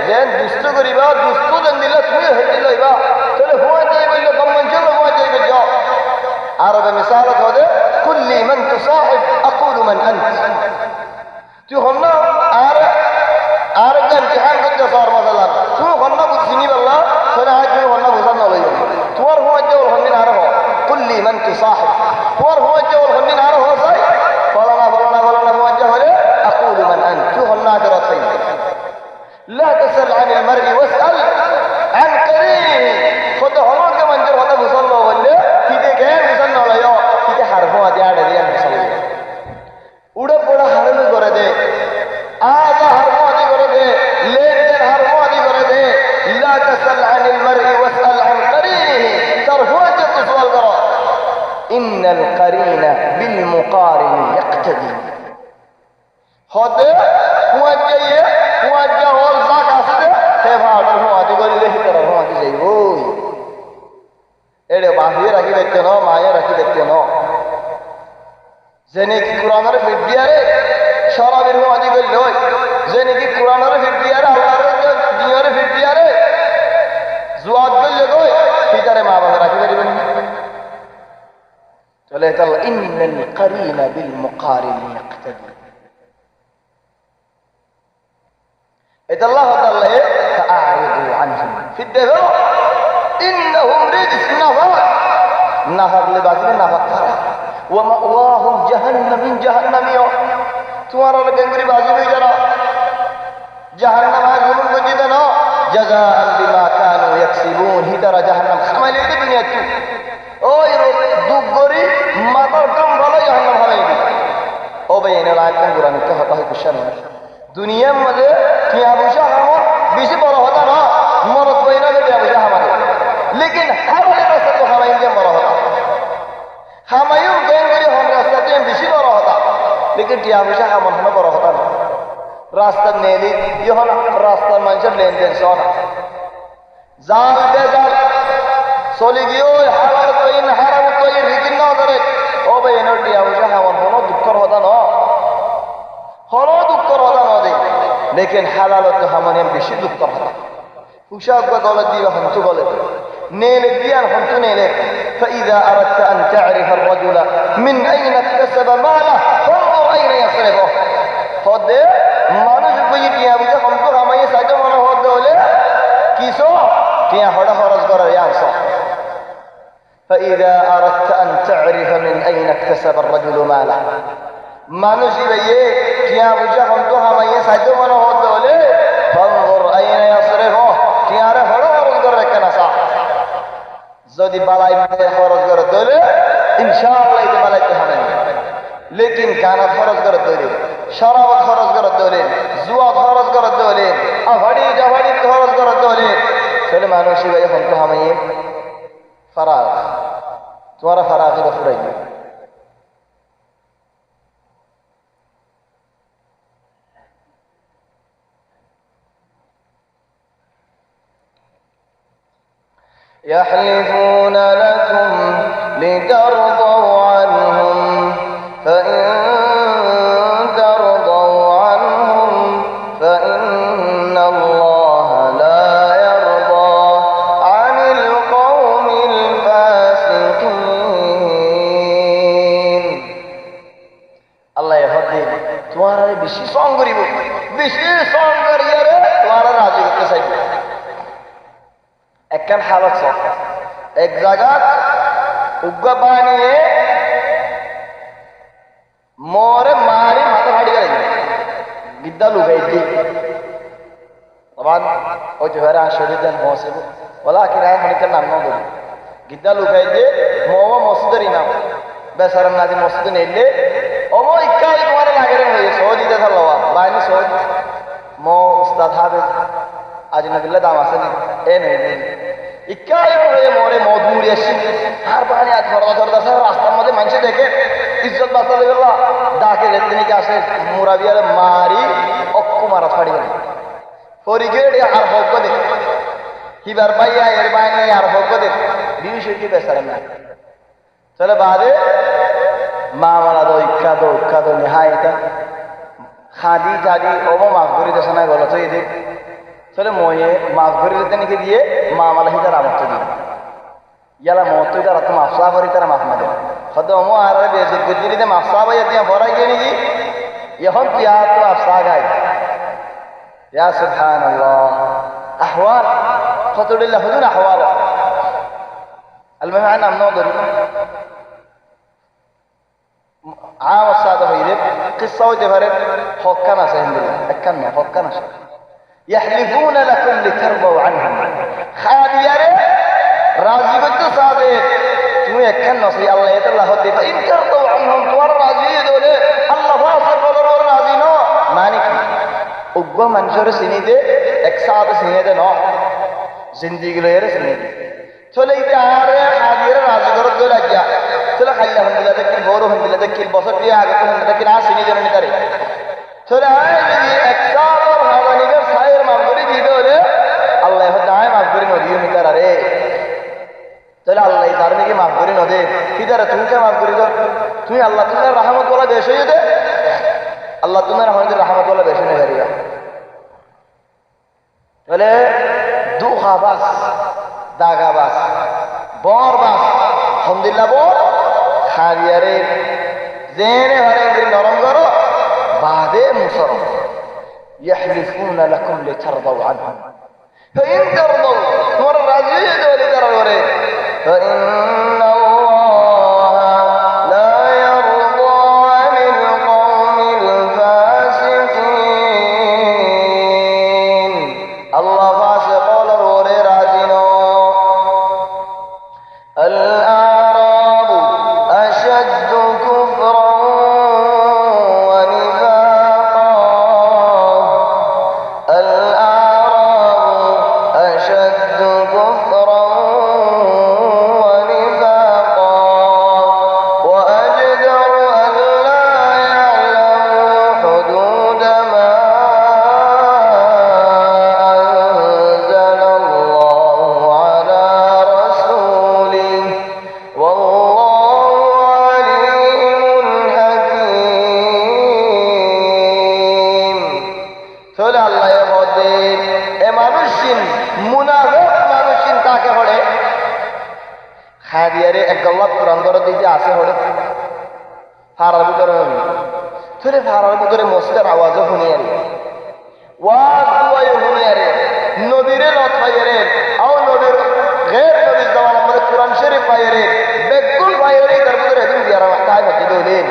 যেন দুষ্ট করিবা দুষ্ট দেন দিলে তুমি হেঁটে লইবা তাহলে হুয়া যাই বললে কমন চলো হুয়া যাইবে যাও আরবে মিসাল হদে কুল্লি মান তুসাহিব মুহতাদিন হদে কুয়াজ্জা হল জাক আছে হে ভাড় হুয়াদি গলিলে হিতর হুয়াদি যাইব এড়ে বাহিয়ে রাখি দেখতে ন মায়ে রাখি দেখতে ন যে নাকি কোরআনের ফিডিয়ারে শরাবের হুয়াদি গলিল যে নাকি কোরআনের ফিডিয়ারে আল্লাহর দিনের ফিডিয়ারে জুয়াদ গলিল কই হিতারে মা বাবা রাখি পারিবেন চলে তাল ইন্নাল কারিনা বিল মুকারিন ইয়াক্তাদি এটা আল্লাহ তাআলা তাআরিদু আনহুম ফিদ্দাহ ইন্নাহুম রিজস নাফাক লিবাসে নাফাক খারা ওয়া মাওয়াহুম জাহান্নাম মিন জাহান্নামিয়া তোমার গঙ্গরি বাজি হই যারা জাহান্নাম আগুন গজিতে না জাযাআন বিমা কানু ইয়াকসিবুন হিতারা জাহান্নাম খামাইলে এই দুনিয়া তু ওই দুগরি মাথার কাম ভালো জাহান্নাম খামাইবে ও ভাই এনে লাইক কোরআন কে হতা হয় কুশন দুনিয়ার মধ্যে টিয়া পয়সা আমার বেশি বড় হতা না মরত বইনা টিয়া পয়সা আমাদের লেকিন হারালে রাস্তা তো হামাই যে বড় হতা হামায়ু গেন করে হম রাস্তা তো বেশি বড় হতা লেকিন টিয়া পয়সা আমার হম বড় হতা না রাস্তা নেলি ইহন রাস্তার মানুষের লেনদেন সন জাল বেজাল চলি গিয়ে হালাল কইন হারাম কইন রিকিন না করে ও ভাই এনে টিয়া পয়সা আমার হম দুঃখর হতা না হলো দুঃখর হতা না দেই লেকিন হালালত হামানিয়াম বেশি দুঃখর হতা পোশাক বা গলত দিয়ে হন্তু গলত নেলে দিয়ান হন্তু নেলে فإذا أردت أن تعرف الرجل من أين اكتسب ماله فانظر أين يصرفه হদে মানুষ বুঝি টিয়া বুঝে হন্তু হামাইয়ে সাইতো মনে হদে হলে কিসো টিয়া হড়া খরচ করার ইয়াংস فإذا أردت أن تعرف من أين اكتسب الرجل ماله মানুষ ইয়ে টিয়া বুঝে হন্তু হামাইয়ে সাইতো মনে হদে হলে فانظر أين يصرفه টিয়ারে হড়া খরচ করে রেখে না সা যদি বালাই খরচ করে দলে ইনশাআল্লাহ এই বালাইতে হবে না লেকিন গানা খরচ করে দলে শরাব খরচ করে দলে জুয়া খরচ করে দলে আভাড়ি জাভাড়ি খরচ করে দলে তাহলে মানুষ যখন তো আমি ফারাগ তোমার ফারাগ ফুরাই يحلفون لكم لترضوا عنهم فإن ترضوا عنهم فإن الله لا يرضى عن القوم الفاسقين الله يهدي তোমার বেশি সং করিব বেশি সং করিয়ারে তোমার রাজি করতে চাইবে একখান হালত এক জায়গা উগ্গা বানিয়ে মোরে মারি মাথা ফাড়ি গেল গিদ্দা লুকাই দি তখন ওই যে ভাইরা শরীর দেন মসজিদ বলা কি রায় মনিকের নাম না বলি গিদ্দা লুকাই দিয়ে মোমো মসজিদের ইনাম বেসারার নাজি মসজিদে নেলে ওমো ইক্কাই তোমার লাগে রে হয়ে সৌদি দেখা লওয়া বাইনি সৌদি মো উস্তাদ হবে আজ নবিল্লা দাম আছে না এ নেই ইক্কাই হয়ে মোরে মদ মুড়ি আসছি আর পানি আজ ধরা ধরতে রাস্তার মধ্যে মানুষ দেখে ইজ্জত বাঁচালে গেল ডাকে রেতনিকে আসে মুরাবিয়ারে মারি অক্কু মারা ছাড়ি গেল ফরিগেড আর হক দে হিবার ভাইয়া এর বাইনে আর হক দে বিশেষটি বেসারেন না চলে বাদে মামালা ইক্কা দো নিহায়তা খাদি টাদি ওমো মাফ করে দেশে না গলত এদের চলে ময়ে মাফ করে দিতে নাকি দিয়ে মামালা হিতার আমত্ত দিবে ইয়ালা মতো তারা তো মাফসা করি তারা মাফ না দেবে হয়তো অমো আর বেজত গুজরিতে মাফসা ভাই দিয়ে ভরাই গিয়ে নাকি এখন পিয়া তো আফসা গাই ইয়া সুবহানাল্লাহ আহওয়াল ফতুলিল্লাহ হুজুর আহওয়াল المهم أنا مناظر عام السادة هيدب قصة وجبرت حكنا سهل أكنا حكنا يحلفون لكم لترضوا عنهم خاديارة راضي بدو سادة تمو أكنا سي الله يتالله هدي فإن ترضوا عنهم توار راضي دولة الله فاسق ولو راضي نو مانك أقوى منشور سنيدة اكساد سنيدة نو زندگی لير سنيدة চলে ইতে আরে হাজিরা রাজি করে দোলা যা চলে খাইলে হন্দিলা দেখি বড় হন্দিলা দেখি বছর দিয়ে আগে তো হন্দিলা দেখি আসেনি জন্য তারে চলে আয় যদি একটা হামানিকে সাইয়ের মাফ করে দিতে হলে আল্লাহ হতে আয় মাফ করে নদীও নিতার আরে তাহলে আল্লাহ তার নাকি মাফ করে নদে কি তারা তুমি কে মাফ করে দাও তুমি আল্লাহ তোমার রহমত বলা বেশ হয়ে দে আল্লাহ তোমার আমাদের রহমত বলা বেশ হয়ে গেল বলে দুঃখাবাস দাগাবাস বরবাস আলহামদুলিল্লাহ বল খারিয়ারে জেনে হরে নরম করো বাদে মুসরম يحلفون لكم لترضوا عنهم فإن ترضوا তোমার রাজি হয়ে তারা করে فإن الله لا يرضى عن القوم الفاسقين الله فاسق لروري راجنو الأعراب أشد كفرا ونفاقا الأعراب أشد كفرا ونفاقا وأجدر أن لا يعلموا حدود ما أنزل الله على رسوله والله عليم حكيم চলে আল্লাহ বলে এ মানুষিন মুনাফিক মানুষিন কাকে বলে খাদিয়ারে এক গল্লাত কোরআন ধরে দিতে আসে হলে ফারার ভিতরে চলে ফারার ভিতরে মস্তের আওয়াজও শুনি আরে ওয়াজ দুয়াই শুনি আরে নবীরে লত পাইরে আও নবীর গैर নবীর জবান আমাদের কোরআন শরীফ পাইরে বেকুল পাইরে তার ভিতরে একদম বিয়ারা তাই মধ্যে দিলেন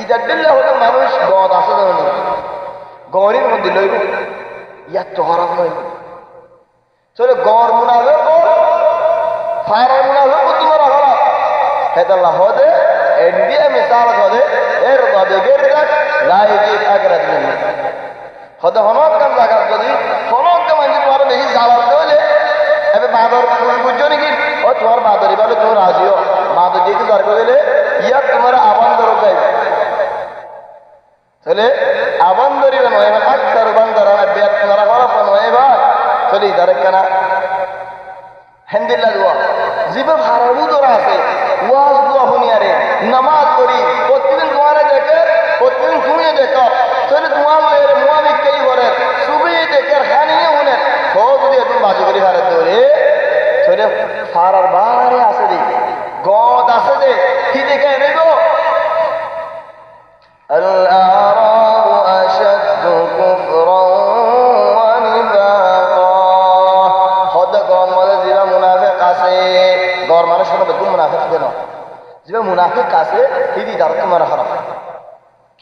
ইজাদিল্লাহ হলো মানুষ গদ আছে জানি গৌরীর মধ্যে লইব ইয়ার তো হরাম নয় চলে গড় মুনাফে ফায়ার মুনাফে তোমার হরাম হেদাল্লাহ হদে এন্ডিয়া মিসাল হদে এর বাদে গের রাখ লাইজি আগরাত নেই হদে হনক কাম জায়গা যদি হনক কাম আনজি তোমার বেশি জালাল দেলে এবে বাদর বুঝছো নাকি ও তোমার বাদরি বলে তুমি রাজিও বাদর যেতে দরকার দিলে ইয়া তোমার আবান্দর গাইবে চলে আবান্দরি নয় আকসার বান্দারা বেত মারা হরফ নয় ভাই চলি দারে কেনা হেন্দিল্লা দোয়া জীবে ভারাবু দরা আছে ওয়াজ দোয়া হুনিয়ারে নামাজ পড়ি প্রতিদিন তোমারে দেখে প্রতিদিন তুমি দেখো চলে তোমার লয়ের মুআমিক কেই করে সুবি দেখে খানিয়ে হুনে তো যদি তুমি বাজি করি ভারত ধরে চলে ফারার বারে আছে দি গদ আছে দে কি দেখে নেব الأعراب أشد كفرا ونفاقا خد قوم ماذا زيبا منافق আছে গর মানুষ কোনো বেকুম মুনাফিক দেন জিবা মুনাফিক আছে হিদি দার তোমার হারাম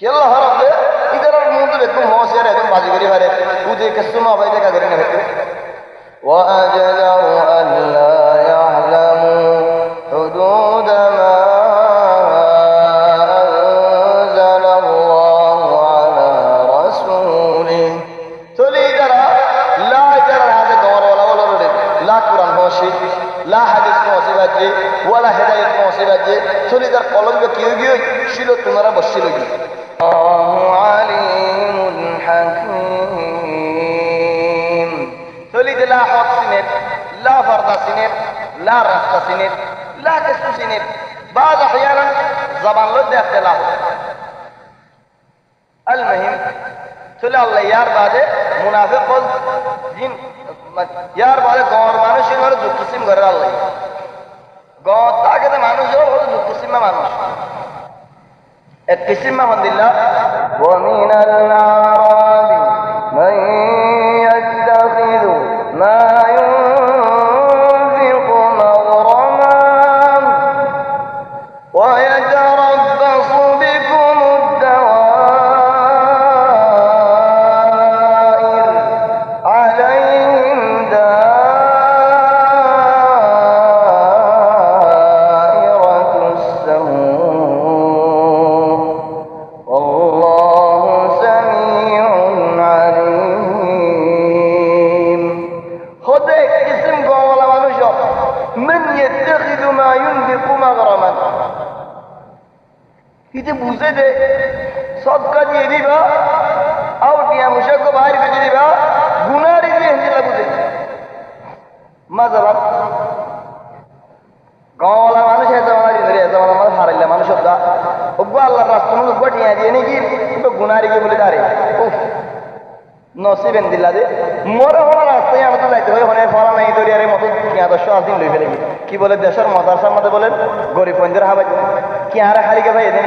কেল্লা হারাম দে ইদার মুদ বেকুম হোসিয়ার একদম বাজি করি পারে উদে কসমা বাইদে কা করি না হেতু وأجدر أن لا يعلموا حدود ما لا حديث موسيباجي ولا هداية موسيباجي سولي در قلم بكيوغي شيلو تمرا بشيلوغي الله عليم حكيم سولي لا حط سنت لا فرض سنت لا رفض سنت لا كسب سنت بعض أحيانا زبان لد اختلاف المهم سولي الله يار بعد منافق جن ইয়ার বলে গড় মানুষের হলো দু কিসিম ঘরের আল্লাহ গড় তাকে মানুষের হলো দু কিসিম মানুষ এক কিসিম আলহামদুলিল্লাহ ومن الأعراب من يتخذ ما ينفق مغرما ويتربص بكم الدوائر عليهم دائرة السوء والله سميع বুঝে যে সদকা দিয়ে দিবা আউটিয়া মুশাক্ক বাইরে করে দিবা গুনারি দিয়ে হিন্দিলা বুঝে মাজালাম গাঁওয়ালা মানুষ আমার হারাইলে মানুষ আল্লাহর রাস্তা উগ্বা টিয়া দিয়ে নাকি গুনারি গিয়ে বলে দাঁড়ে নসিবেন দিল্লা যে মরে হওয়ার রাস্তায় আমি তো যাইতে হয় হনে ফলা নাই দরিয়ারে মতো কিয়া 10 দিন লই ফেলে কি বলে দেশের মাদ্রাসার মধ্যে বলেন গরিব পঞ্জের হাবাই কি আর খালিকে ভাই এদিন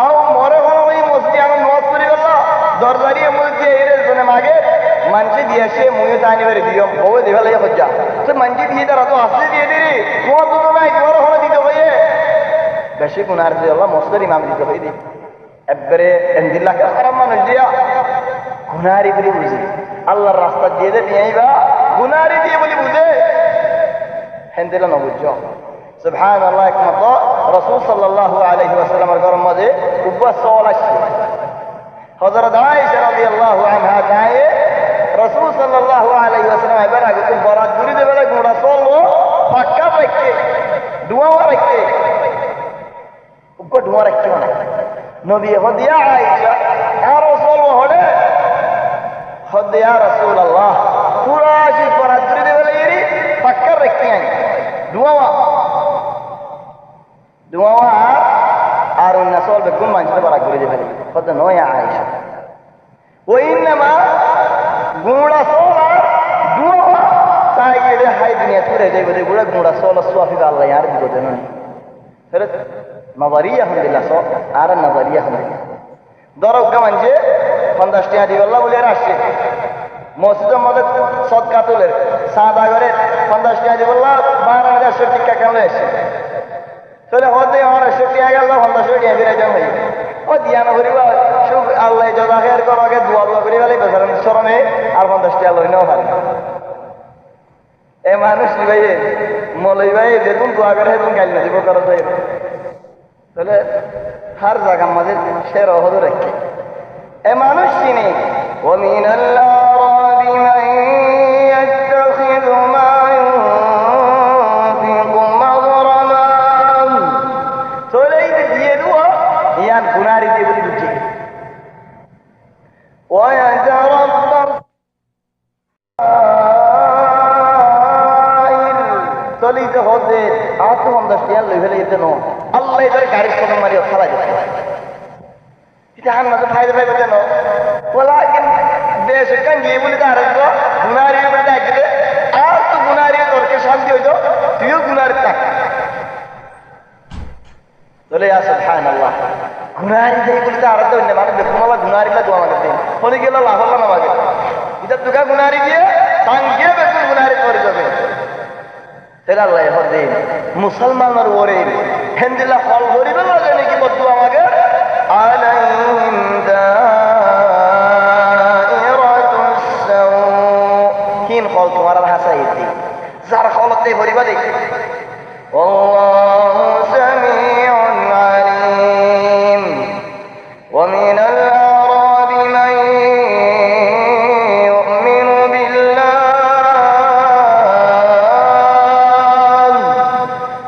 আও মরে হলো ওই মসজিদে আমি নজ করি গেল দরজারিয়ে মসজিদে এর জন্য মাগে মানসি দিয়েছে মুয়ে তানি বেরে দিও ও দেবা লাগে হজ্জা তো মানসি দিয়ে তারা তো আসলে দিয়ে দিরি তোমার তো নাই মরে হলো দিতে হইয়ে বেশি গুনার দিয়ে আল্লাহ মসজিদের ইমাম দিতে হই দি একবারে এন্দিল্লাহ খারাপ মানুষ দিয়া গুনারি বলে বুঝে আল্লাহর রাস্তা দিয়ে দে নিয়েইবা গুনারি দিয়ে বলে বুঝে হেন্দিলা না বুঝছো সুবহানাল্লাহ একমাত্র রাসূল সাল্লাল্লাহু আলাইহি ওয়াসাল্লামের ঘরের মধ্যে উপবাস সওয়াল আসছে হযরত আয়েশা রাদিয়াল্লাহু আনহা গায়ে রাসূল সাল্লাল্লাহু আলাইহি ওয়াসাল্লাম এবার আগে তো বরাত ঘুরি দেবে না গোড়া চলবো পাক্কা রাখতে দোয়া রাখতে উপর দোয়া রাখতে না নবী হদিয়া আয়েশা আর চলবো হলে হদিয়া রাসূলুল্লাহ পুরা শি বরাত ঘুরি দেবে লাগি পাক্কা রাখতে আই দোয়া আর অন্য চলবে কোন মানুষের বরাত ঘুরি দেবে কত নয় আয়েশা ওইনামা গুড়া সোলা দোয়া তাই গেলে হাই দুনিয়া তুলে যাইব দে গুড়া গুড়া সোলা সুয়াফি আল্লাহ यार দিব দেন ফের নজরিয়া আলহামদুলিল্লাহ সো আর নজরিয়া আলহামদুলিল্লাহ দরক গমনজে 50 টাকা দিওয়াল্লাহ বলে আসছে মসজিদের মধ্যে সদকা তুলে সাদা করে 50 টাকা দিওয়াল্লাহ 12000 টাকা কেন আসছে তাহলে হতে আমার 80 টাকা গেল 50 টাকা ফিরে যাও ভাই ও দিয়া না করিবা সব আল্লাহ জাযা খায়ের করো আগে দোয়া করে বলে বেচারা শরণে আর 50 টাকা লই নাও পারে এ মানুষ ভাই মলই ভাই দেখুন দোয়া করে এবং গাল না দিব করো তাই তাহলে হর জায়গা মধ্যে শের হদ রাখে এ মানুষ চিনি ومن الأعراب من يتخذ ما ينفق مغرما توليد ديالوا يان كناري دي بلي بجي ويتربص توليد هودي آتو هم دستيان لي فلي يتنو الله يدر غاريس كم ماري خلا دي جهان مزه فايده فايده দেন ولكن দেশ কান গিয়ে বলে দাঁড়াতো গুনারি বলে ডাকলে আর তো গুনারি তোরকে শান্তি হইতো তুইও গুনারি থাক বলে ইয়া সুবহানাল্লাহ গুনারি দেই বলে দাঁড়াতো না মানে দেখুন আল্লাহ গুনারি লা দোয়া মানে দেন হলে গেল লাভ হলো না মাগে এটা তুকা গুনারি দিয়ে সঙ্গে বেকুল গুনারি করে যাবে তাহলে আল্লাহ হদে মুসলমানের ওরে হেন্দিলা ফল করিবে না জানি কি বদুয়া মাগে عليهم دائرة السوء كين قول تمارا حسايدي زار قولت دي فريبا دي والله سميع عليم ومن الأعراب من يؤمن بالله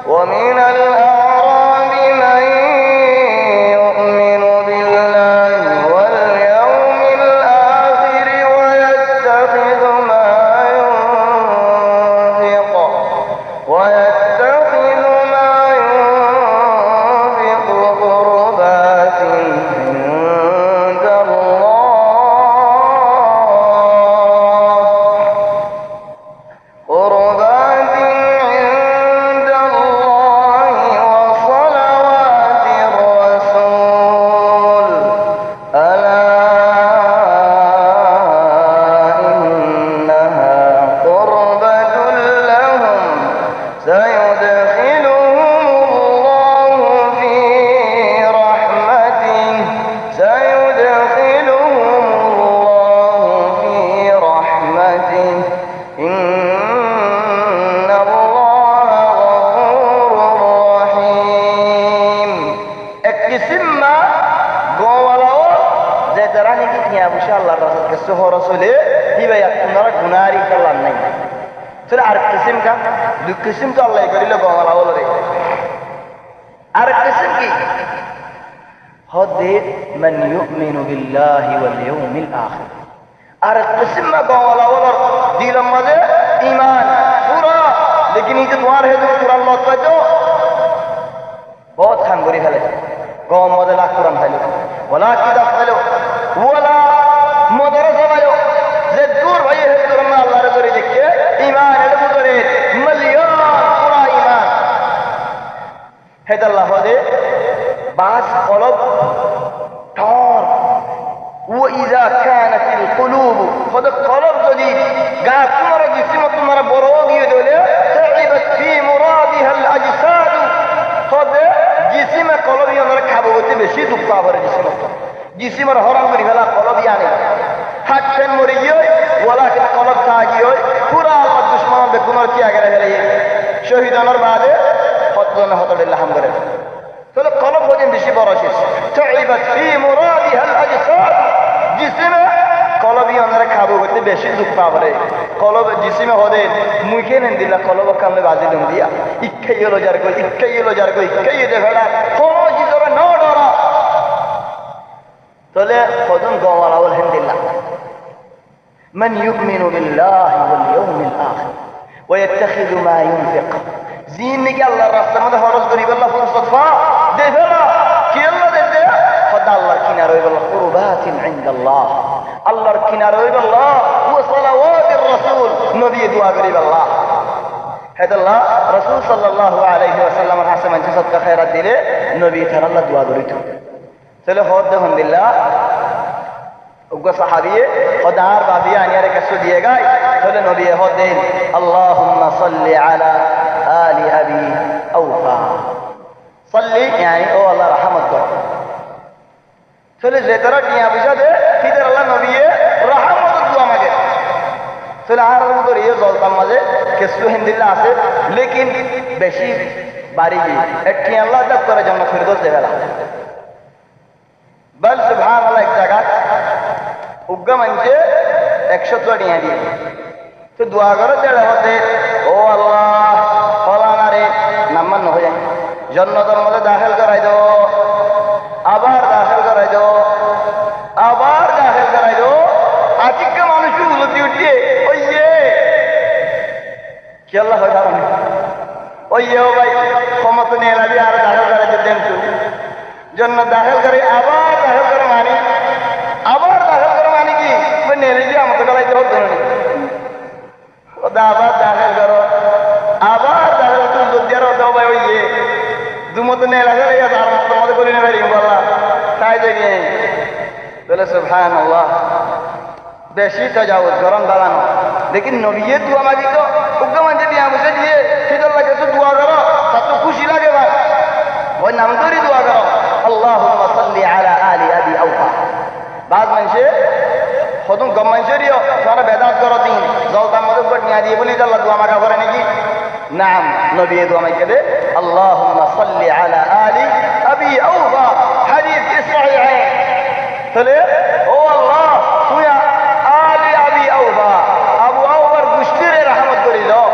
ومن الأعراب من किस्म तो अल्लाह करी लो गाँव वाला बोल रहे आर किस्म की হদে মান ইউমিনু বিল্লাহি ওয়াল ইয়াউমিল আখির। আর কিসমা গাওয়ালা ওয়ালার দিলের মাঝে ঈমান পুরা, লেকিন এই যে তোমার হে কুরআন লত পাইতো বহুত খান করি ফেলে গম মধ্যে লাখ কোরআন ফেলো, ওলা কিতাব ফেলো, ওলা মাদ্রাসা ফেলো, যে দূর ভাই হে কোরআন আল্লাহর করে দেখে ঈমান এর ভিতরে মিলিয়ন পুরা ঈমান হেদাল্লাহ হদে বাস কলব ঠর وإذا كانت القلوب خد قلب যদি গা তোমার জিসম তোমার বড় দিয়ে দিলে تعبت في مرادها الأجساد خد জিসম কলব ইয়ার খাবো হতে বেশি দুঃখ পাবে জিসমের হরম করি ফেলা কলব ইয়ানে হাত ফেন মরি গিয়ে ওলা কে কলব থাকি হয় পুরা আল্লাহ দুশমন বেগুনার কি আগে গেলে শহীদ হওয়ার বাদে হতজন হতদিল্লাহ হাম করে তাহলে কলব হতে বেশি বড় শেষ تعبت في مرادها الأجساد জিসিমে কলবি অনারে খাবো করতে বেশি দুঃখ পাবরে কলব জিসিমে হদে মুখে নেন দিলা কলব কামলে বাজি দম দিয়া ইক্কাই হলো যার কই ইক্কাই হলো যার কই ইক্কাই দে ফেলা কোন জিজরে ন ডরা তাহলে কদম গওয়ালা ওয়াল হামদুলিল্লাহ মান ইউমিনু বিল্লাহি ওয়াল ইয়াউমিল আখির ওয়া ইয়াত্তাখিযু মা ইউনফিক জিনকে আল্লাহর রাস্তার মধ্যে খরচ করি আল্লাহ ফুরসত পা দে ফেলা কি আল্লাহ দে আল্লাহর কিনারে হইল কুরবাতিন ইনদাল্লাহ, আল্লাহর কিনারে হইল আল্লাহ ওয়া সালাওয়াতির রাসূল, নবী দোয়া করিব আল্লাহ হেদাল্লাহ রাসূল সাল্লাল্লাহু আলাইহি ওয়াসাল্লামের হাসে মানুষ সদকা খায়রাত দিলে নবী তার আল্লাহ দোয়া করিত। তাহলে হদ আলহামদুলিল্লাহ উগ্র সাহাবিয়ে হদার বাবিয়া আনিয়ারে কাছে দিয়ে গায় তাহলে নবী হদ দেন আল্লাহুম্মা সাল্লি আলা আলি আবি আওফা, সাল্লি yani ও আল্লাহ রহমত কর। তাহলে যে তারা টিয়া বুঝা দে ফিদের আল্লাহ নবী রহমতের দোয়া মাগে তাহলে আর মতো ইয়ে জলতাম মাঝে কিছু হিন্দিল্লা আছে লেকিন বেশি বাড়ি একটি আল্লাহ দাব করে জন্য ফিরদোস দেবে না বল সুবহানাল্লাহ এক জায়গা উগ্গা মানছে 100 টিয়া দিয়ে তো দোয়া করে দেড় হতে ও আল্লাহ ফলানা রে নাম্বার ন হয়ে যায় জন্নতের মধ্যে দাখিল করাই দো, আবার দাখিল করাই দো, আবার দাখিল করাই দো। আজকে মানুষ উলতি উঠিয়ে ওই কি আল্লাহ হয় কারণ ওই ও ভাই ক্ষমতা নিয়ে লাগবে আর দাখিল করাই দেন তো জন্য দাখিল করে আবার দাখিল করে মানি, আবার দাখিল করে মানি কি নেলে যে আমাকে গলাইতে হতো না ওটা আবার দাখিল করো, আবার দাখিল করে যদি আর দাও ভাই ওই দুমতো নেই লাগে আর তোমাদের করি নেবে বললাম তাই দেখি বলে সুবহানাল্লাহ বেশি তাজাউজ গরম বাগানো লেকিন নবীয়ে দোয়া মাগি তো উগ্র মানতে দিয়া বসে দিয়ে ফিদর লাগে তো দোয়া করো তার তো খুশি লাগে ভাই ওই নাম ধরে দোয়া করো আল্লাহুম্মা সাল্লি আলা আলি আবি আওফা। বাদ মানছে খতম গম মানছেরিও তারা বেদাত করো দিন জলতার মধ্যে উপর নিয়ে দিয়ে বলি আল্লাহ দোয়া মাগা করে নাকি নাম নবী দোয়া মাইকে দে আল্লাহুম্মা সাল্লি আলা আলি আবি আওফা হাদিস ফি সহিহাইন। তাহলে ও আল্লাহ তুই আলি আবি আওফা আবু আওফার গোষ্ঠীর রহমত করে দাও।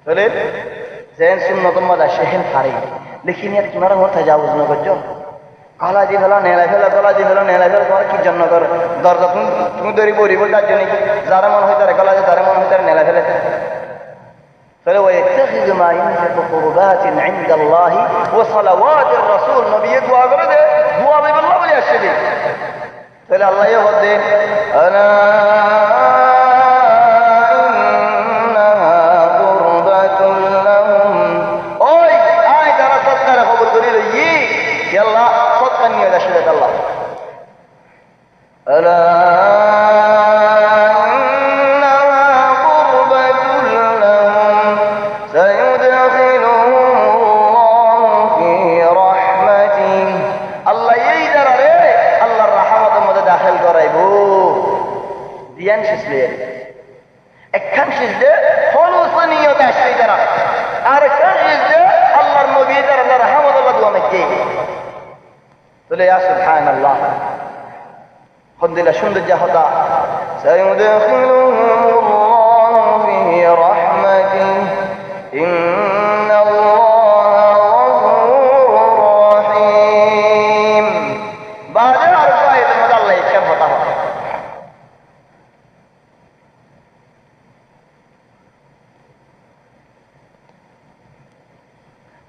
তাহলে যেন সুন্নতুল মাদা শেখেন পারে লেকিন এর তোমার মত তাজাউজ ন করছো কলাজি ফেলা নেলা ফেলা কলাজি ফেলা নেলা ফেলা তোমার কি জন্য করো দরজা তুমি দড়ি বড়ি বল তার জন্য যারা মন হইতে কলাজি তারা মন হইতে নেলা ফেলে তাহলে ويتخذ ما ينفق قربات عند الله وصلوات الرسول নবী দোয়া করে দে দোয়া বলে আল্লাহ বলে আসছে দে তাহলে আল্লাহ ইয়ে বলে আলা ইন্নাহা কুরবাতুল লাহুম ওই আয় যারা সদকা কবুল করে লই কি আল্লাহ সদকা নিয়ে আসে আল্লাহ আলা একখান সিজদে হলুসনিয়ত আসছে যারা আর একখান সিজদে আল্লাহর নবী যারা আল্লাহর রহমত আল্লাহ দোয়া মাইকে তাহলে ইয়া সুবহানাল্লাহ খন্দিলা সুন্দর যা হতা সাইয়ুদখিলুহুমুল্লাহু ফি রাহমাতিহি ইন্নাল্লাহা গফুরুর রাহিম।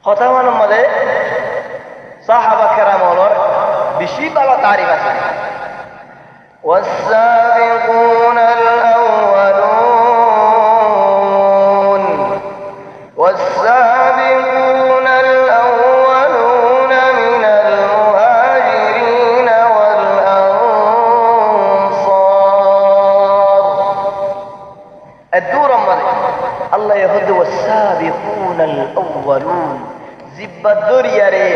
হতামানের মধ্যে সাহাবা কেরামর বেশি ভালো তারিফ আছে والسابقون الأولون والسابقون الأولون من المهاجرين والأنصار الدور مالك الله يهد والسابقون الأولون زب الدنيا ري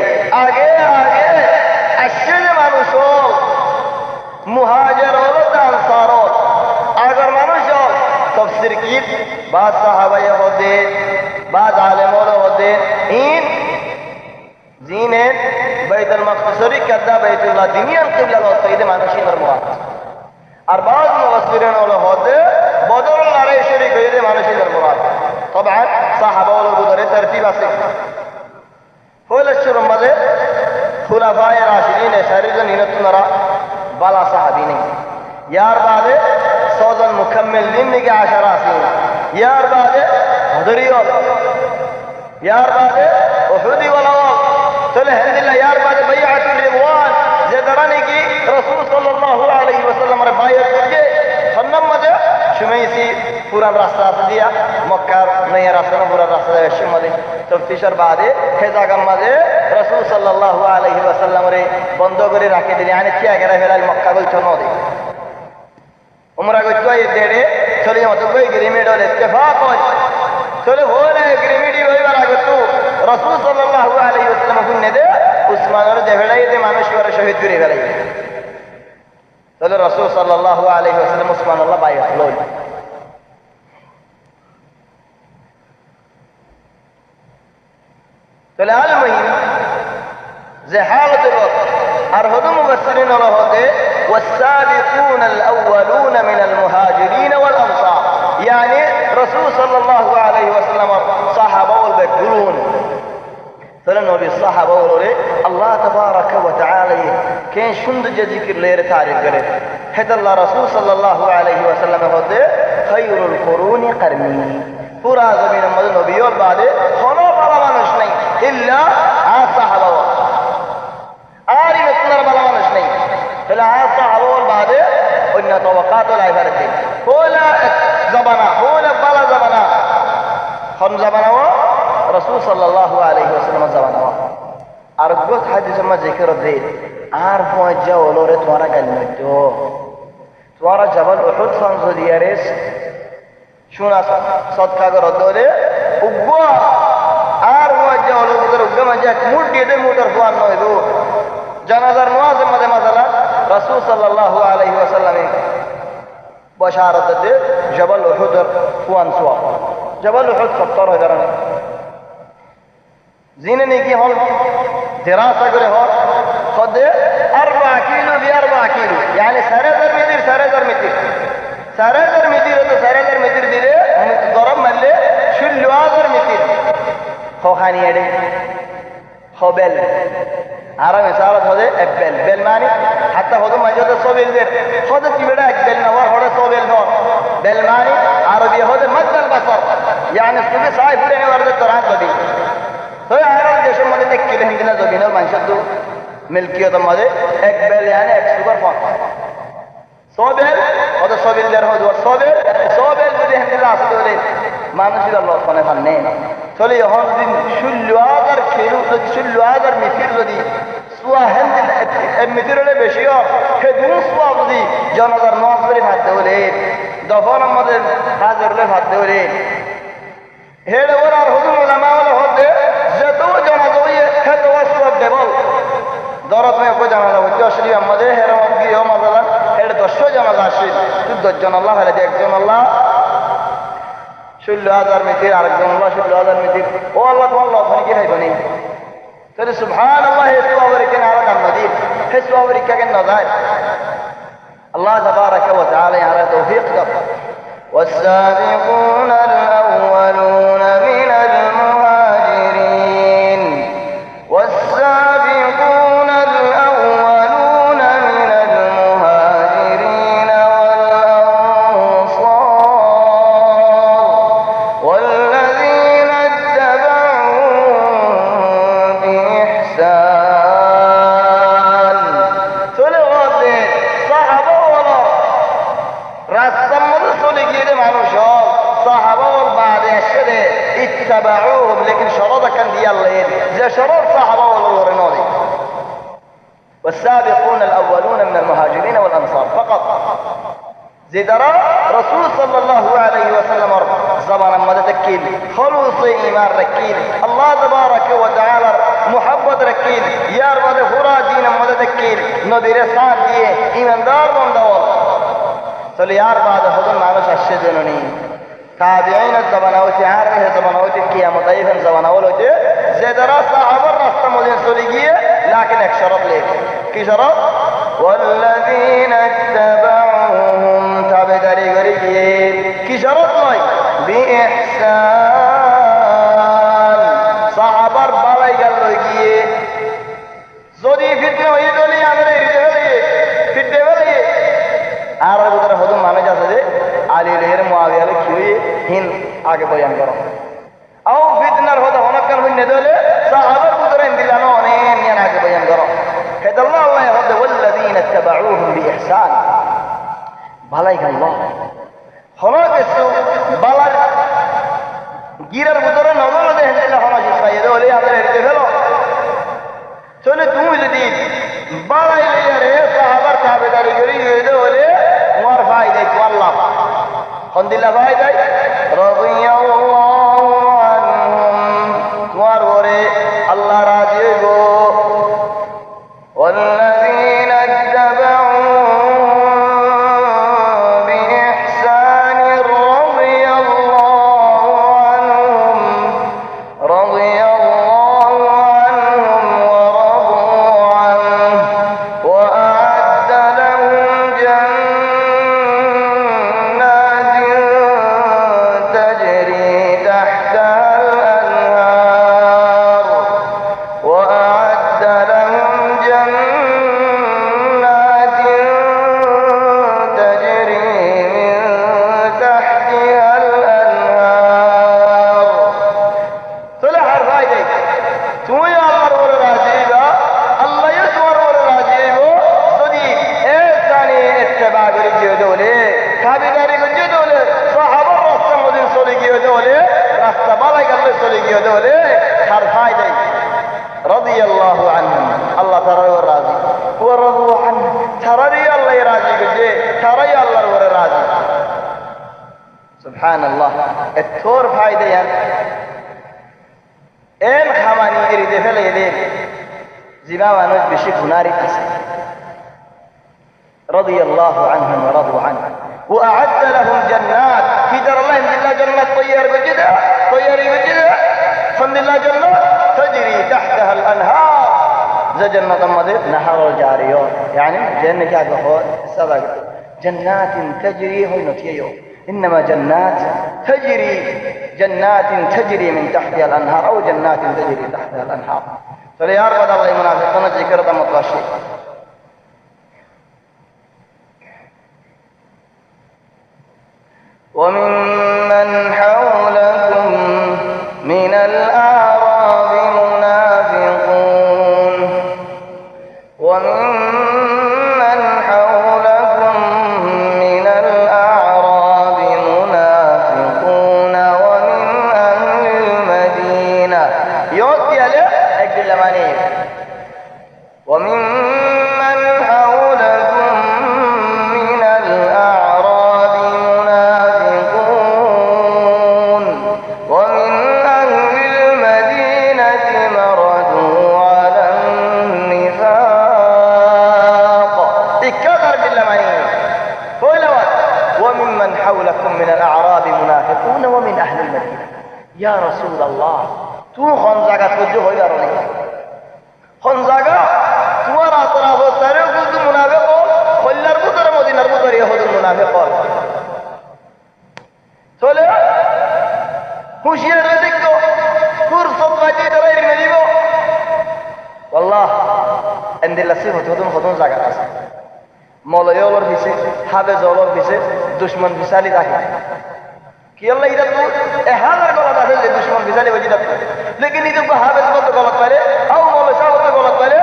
آگے آگے اشد মানুষ মুহাজির হলো আনসার আগর মানুষ তাফসীর কি বা সাহাবায়ে হতে বা আলেম হতে ইন জিনে বাইতুল মাকদিস শরীফ কাদা বাইতুল্লাহ দুনিয়ার কিবলা হতে এই মানুষই মুরাদ আর বাদ মুফাসসিরিন হতে বদর লড়াই শরীক এই মানুষই মুরাদ طبعا সাহাবা হলো বুদরে তরতিব আছে হলো শুরু মধ্যে খুলাফায়ে রাশিদিন শরীজন ইনতুনরা বালা সাহাবী নেই ইয়ার বাদে সজন মুকাম্মিল দিন নিকে আশারা আছে ইয়ার বাদে হদরিয়ল ইয়ার বাদে উহুদি ওয়ালাও চলে আলহামদুলিল্লাহ ইয়ার বাদে বাইআতুর রিদওয়ান যে দাঁড়ানে কি রাসূল সাল্লাল্লাহু আলাইহি ওয়াসাল্লামের বাইআত করে সন্নাম মধ্যে শুমাইসি পুরান রাস্তা দিয়া মক্কার নয়া রাস্তা পুরান রাস্তা শুমালি তফতিশার বাদে হে জায়গার মাঝে রাসূল সাল্লাল্লাহু আলাইহি ওয়াসাল্লামের বন্ধ করে রাখে দিলে আনে কি আগেরা ফেরাল মক্কা গল চনো দে উমরা গো তো এই দেড়ে চলে মত কই এগ্রিমেন্ট হল ইত্তেফাক হয় চলে হলে এগ্রিমেন্ট হইবার আগে তো রাসূল সাল্লাল্লাহু আলাইহি ওয়াসাল্লাম গুনে দে উসমানের দেবেলাই দে মানুষ করে শহীদ করে ফেলাই তাহলে রাসূল সাল্লাল্লাহু আলাইহি ওয়াসাল্লাম উসমান আল্লাহ বাইআত লই তাহলে আল মুহিম যে হালত আর হদু মুফাসসিরিন হতে والسابقون الأولون من المهاجرين والأنصار يعني رسول صلى الله عليه وسلم صحابة والبكرون فلنبي الصحابة والوري الله تبارك وتعالى كان شند ذكر لير تعريف قريب حتى الله رسول صلى الله عليه وسلم هذا خير القرون قرني پورا زمین مد نبیوں بعد خونو بلا مانوش نہیں الا صحابہ آری مطلر بلا مانوش نہیں الا صحابہ بعد ان توقعات العبارت کولا زبانہ کولا بلا زبانہ خم زبانہ رسول صلی اللہ علیہ وسلم زبانہ আর গত হাদিসে মা জিকির দে আর পয়জা ওলরে তোরা গলমতো তোরা জবল উহুদ ফানজ দিয়ারেস শুনা সদকা করো দলে উগ্গ আর পয়জা ওলরে উগ্গ মজা মুট দিয়ে দে মুটার ফুয়ান নয় দো জানাজার নওয়াজে মধ্যে মাসালা রাসূল সাল্লাল্লাহু আলাইহি ওয়াসাল্লাম বশারত দে জবল উহুদ ফুয়ান সোয়া জবল উহুদ 70 হাজার زين نيجي هون دراسة قولي هون خد 4 كيلو ب4 كيلو يعني سرزر متر سرزر متر سرزر متر تو سرزر متر ديله ضرب ملة شو اللوازر متر خو خاني يدي خو بل عرب مثال هذا بل بل معنی حتى هذا مجد صوبيل ده هذا تبدا بل نوار هذا صوبيل نوار بل معنی عربي هذا مد البصر يعني صوبي صاحب لنا ورد القرآن بدي तो आरब देशों में देख के हिंदीना जमीन और मानसिक तो मिल्कियत मधे एक बेल यानी एक सुपर फॉर्म सोबेल और तो सोबेल दर हो जो सोबेल सोबेल जो हिंदीना आसते हो ले मानसिक अल्लाह सुने फन्ने चले यहाँ दिन शुल्वादर खेलू तो शुल्वादर मिथिर जो दी सुआ हिंदी मिथिर ले बेशिया हेदून सुआ जो दी जानवर नौकरी भाते हो ले दफान मधे हाजिर ले भाते हो ले हेड और हुजूम उलमा वाला होते जतो जनाजा ये हेड वासब देबल दरत में को जनाजा होते असली আমাদের হেরামত কি ও মাজালা হেড 10 জনাজা আসে তো 10 জন আল্লাহ হলে একজন আল্লাহ 16000 মিটার আরেকজন আল্লাহ 16000 মিটার ও আল্লাহ তো আল্লাহ ওখানে কি হইবনি তাহলে সুবহানাল্লাহ ইসওয়াবরি কেন আলাদা মজিদ ইসওয়াবরি কেন নজায় আল্লাহ তাবারাকা ওয়া তাআলা على توفيق والسابقون الأولون من المهاجرين والسابقون الأولون من المهاجرين والأنصار والذين اتبعوهم صحابة والبعد الشدة اتبعوهم لكن شرط كان دي الله زي شرط صحابة والورنودي والسابقون الأولون من المهاجرين والأنصار فقط زدرا رسول صلى الله عليه وسلم زمانا مدد ركيل خلوص إيمان ركيل الله تبارك وتعالى محبت ركيل يار مدد فرا دين مدد ركيل نبي رسال ديه إيمان دار من دول سل يار بعد خدن معلوش الشدنوني تابعين الزمانوتي عارفه الزمانوتي قيامة طيفا زمانوتي زدرا صحابة رسل مدين سليقية لكن اكشرط ليه كي شرط والذين اتبعوهم تابداري غريبين كي شرط لي بإحسان صحابة بالاي قال لي زودي فتنة ويدولي عمره يريد فتنة ولي عرب ادھر خودم مانا جا سکے علی لہر معاویہ لے کیوئی ہن آگے بیان کرو او فتنہ ہوتا ہونا کن ہوئی ندولے صحابہ ادھر اندلانو انہیں آگے بیان کرو قد الله الله يرد والذين اتبعوهم بإحسان بلايك الله هناك السوء بلاي غير البطرة نظر ده هندلة هناك السيدة ولي هذا يرد فلو سنة دوم جديد بلاي لي رأي صحابة تابداري جري يرد ولي مار فايدة والله هندلة فايدة رضي الله عنهم مار وري الله راضي والذين اتبعوهم بإحسان رضي الله عنهم ورضوا عنه وأعد لهم جنات تجري تحتها الأنهار وأعد لهم جنات تجري من تحتها الأنهار صلح الفايدة توي الله راجيبا الله يسور راجيبو صدي ثاني اتباع بريجي دولي كابيداري كنجي دولي صحابة رسم ودين صليجي دولي رسم بالك الله صليجي دولي هر فايدة رضي الله عنهم الله ترى راضي ورضوا عنه ترى الله راضي كجي ترى الله راضي سبحان الله التور فايدة يعني ان خماني يريد فلا يدين زما وانوج بشيك ناري تسي رضي الله عنهم ورضوا عنه وأعد لهم جنات في در الله من الله جنات طير بجدها فمن الله جنات تجري تحتها الأنهار زي جنة مضيف نهر الجاريون يعني جنة جاءت بخور السبق جنات تجري هو نتيجه إنما جنات تجري من تحتها الأنهار أو جنات تجري تحتها الأنهار فليار قد الله منافقون ذكرت مطلشي وممن حولكم من الأعراب منافقون وممن حولكم من الأعراب منافقون ومن أهل المدينة يوتي له أجل لمانين وممن حولكم من الأعراب منافقون ومن أهل المدينة مردوا على النفاق اكثر باللمانين وممن حولكم من الأعراب منافقون ومن أهل المدينة يا رسول الله تو خنزاقة توجه يا روني خنزاقة তোমার আতরাফ তারে কিন্তু মুনাফিক কল্যার ভিতরে মদিনার ভিতরে ইহুদি মুনাফিক চলে হুশিয়ার দেখো ফুরসত বাজি ধরে মেলিব والله عند الاسيف হদন জায়গা আছে মলয়লর বিছে হাবেজলর বিছে দুশমন বিসালি থাকে কি আল্লাহ এটা তো এহাজার গলত আছে যে দুশমন বিসালি বাজি থাকে लेकिन ये जो हावेজ মত গলত পারে আও মলয় সাহেব মত গলত পারে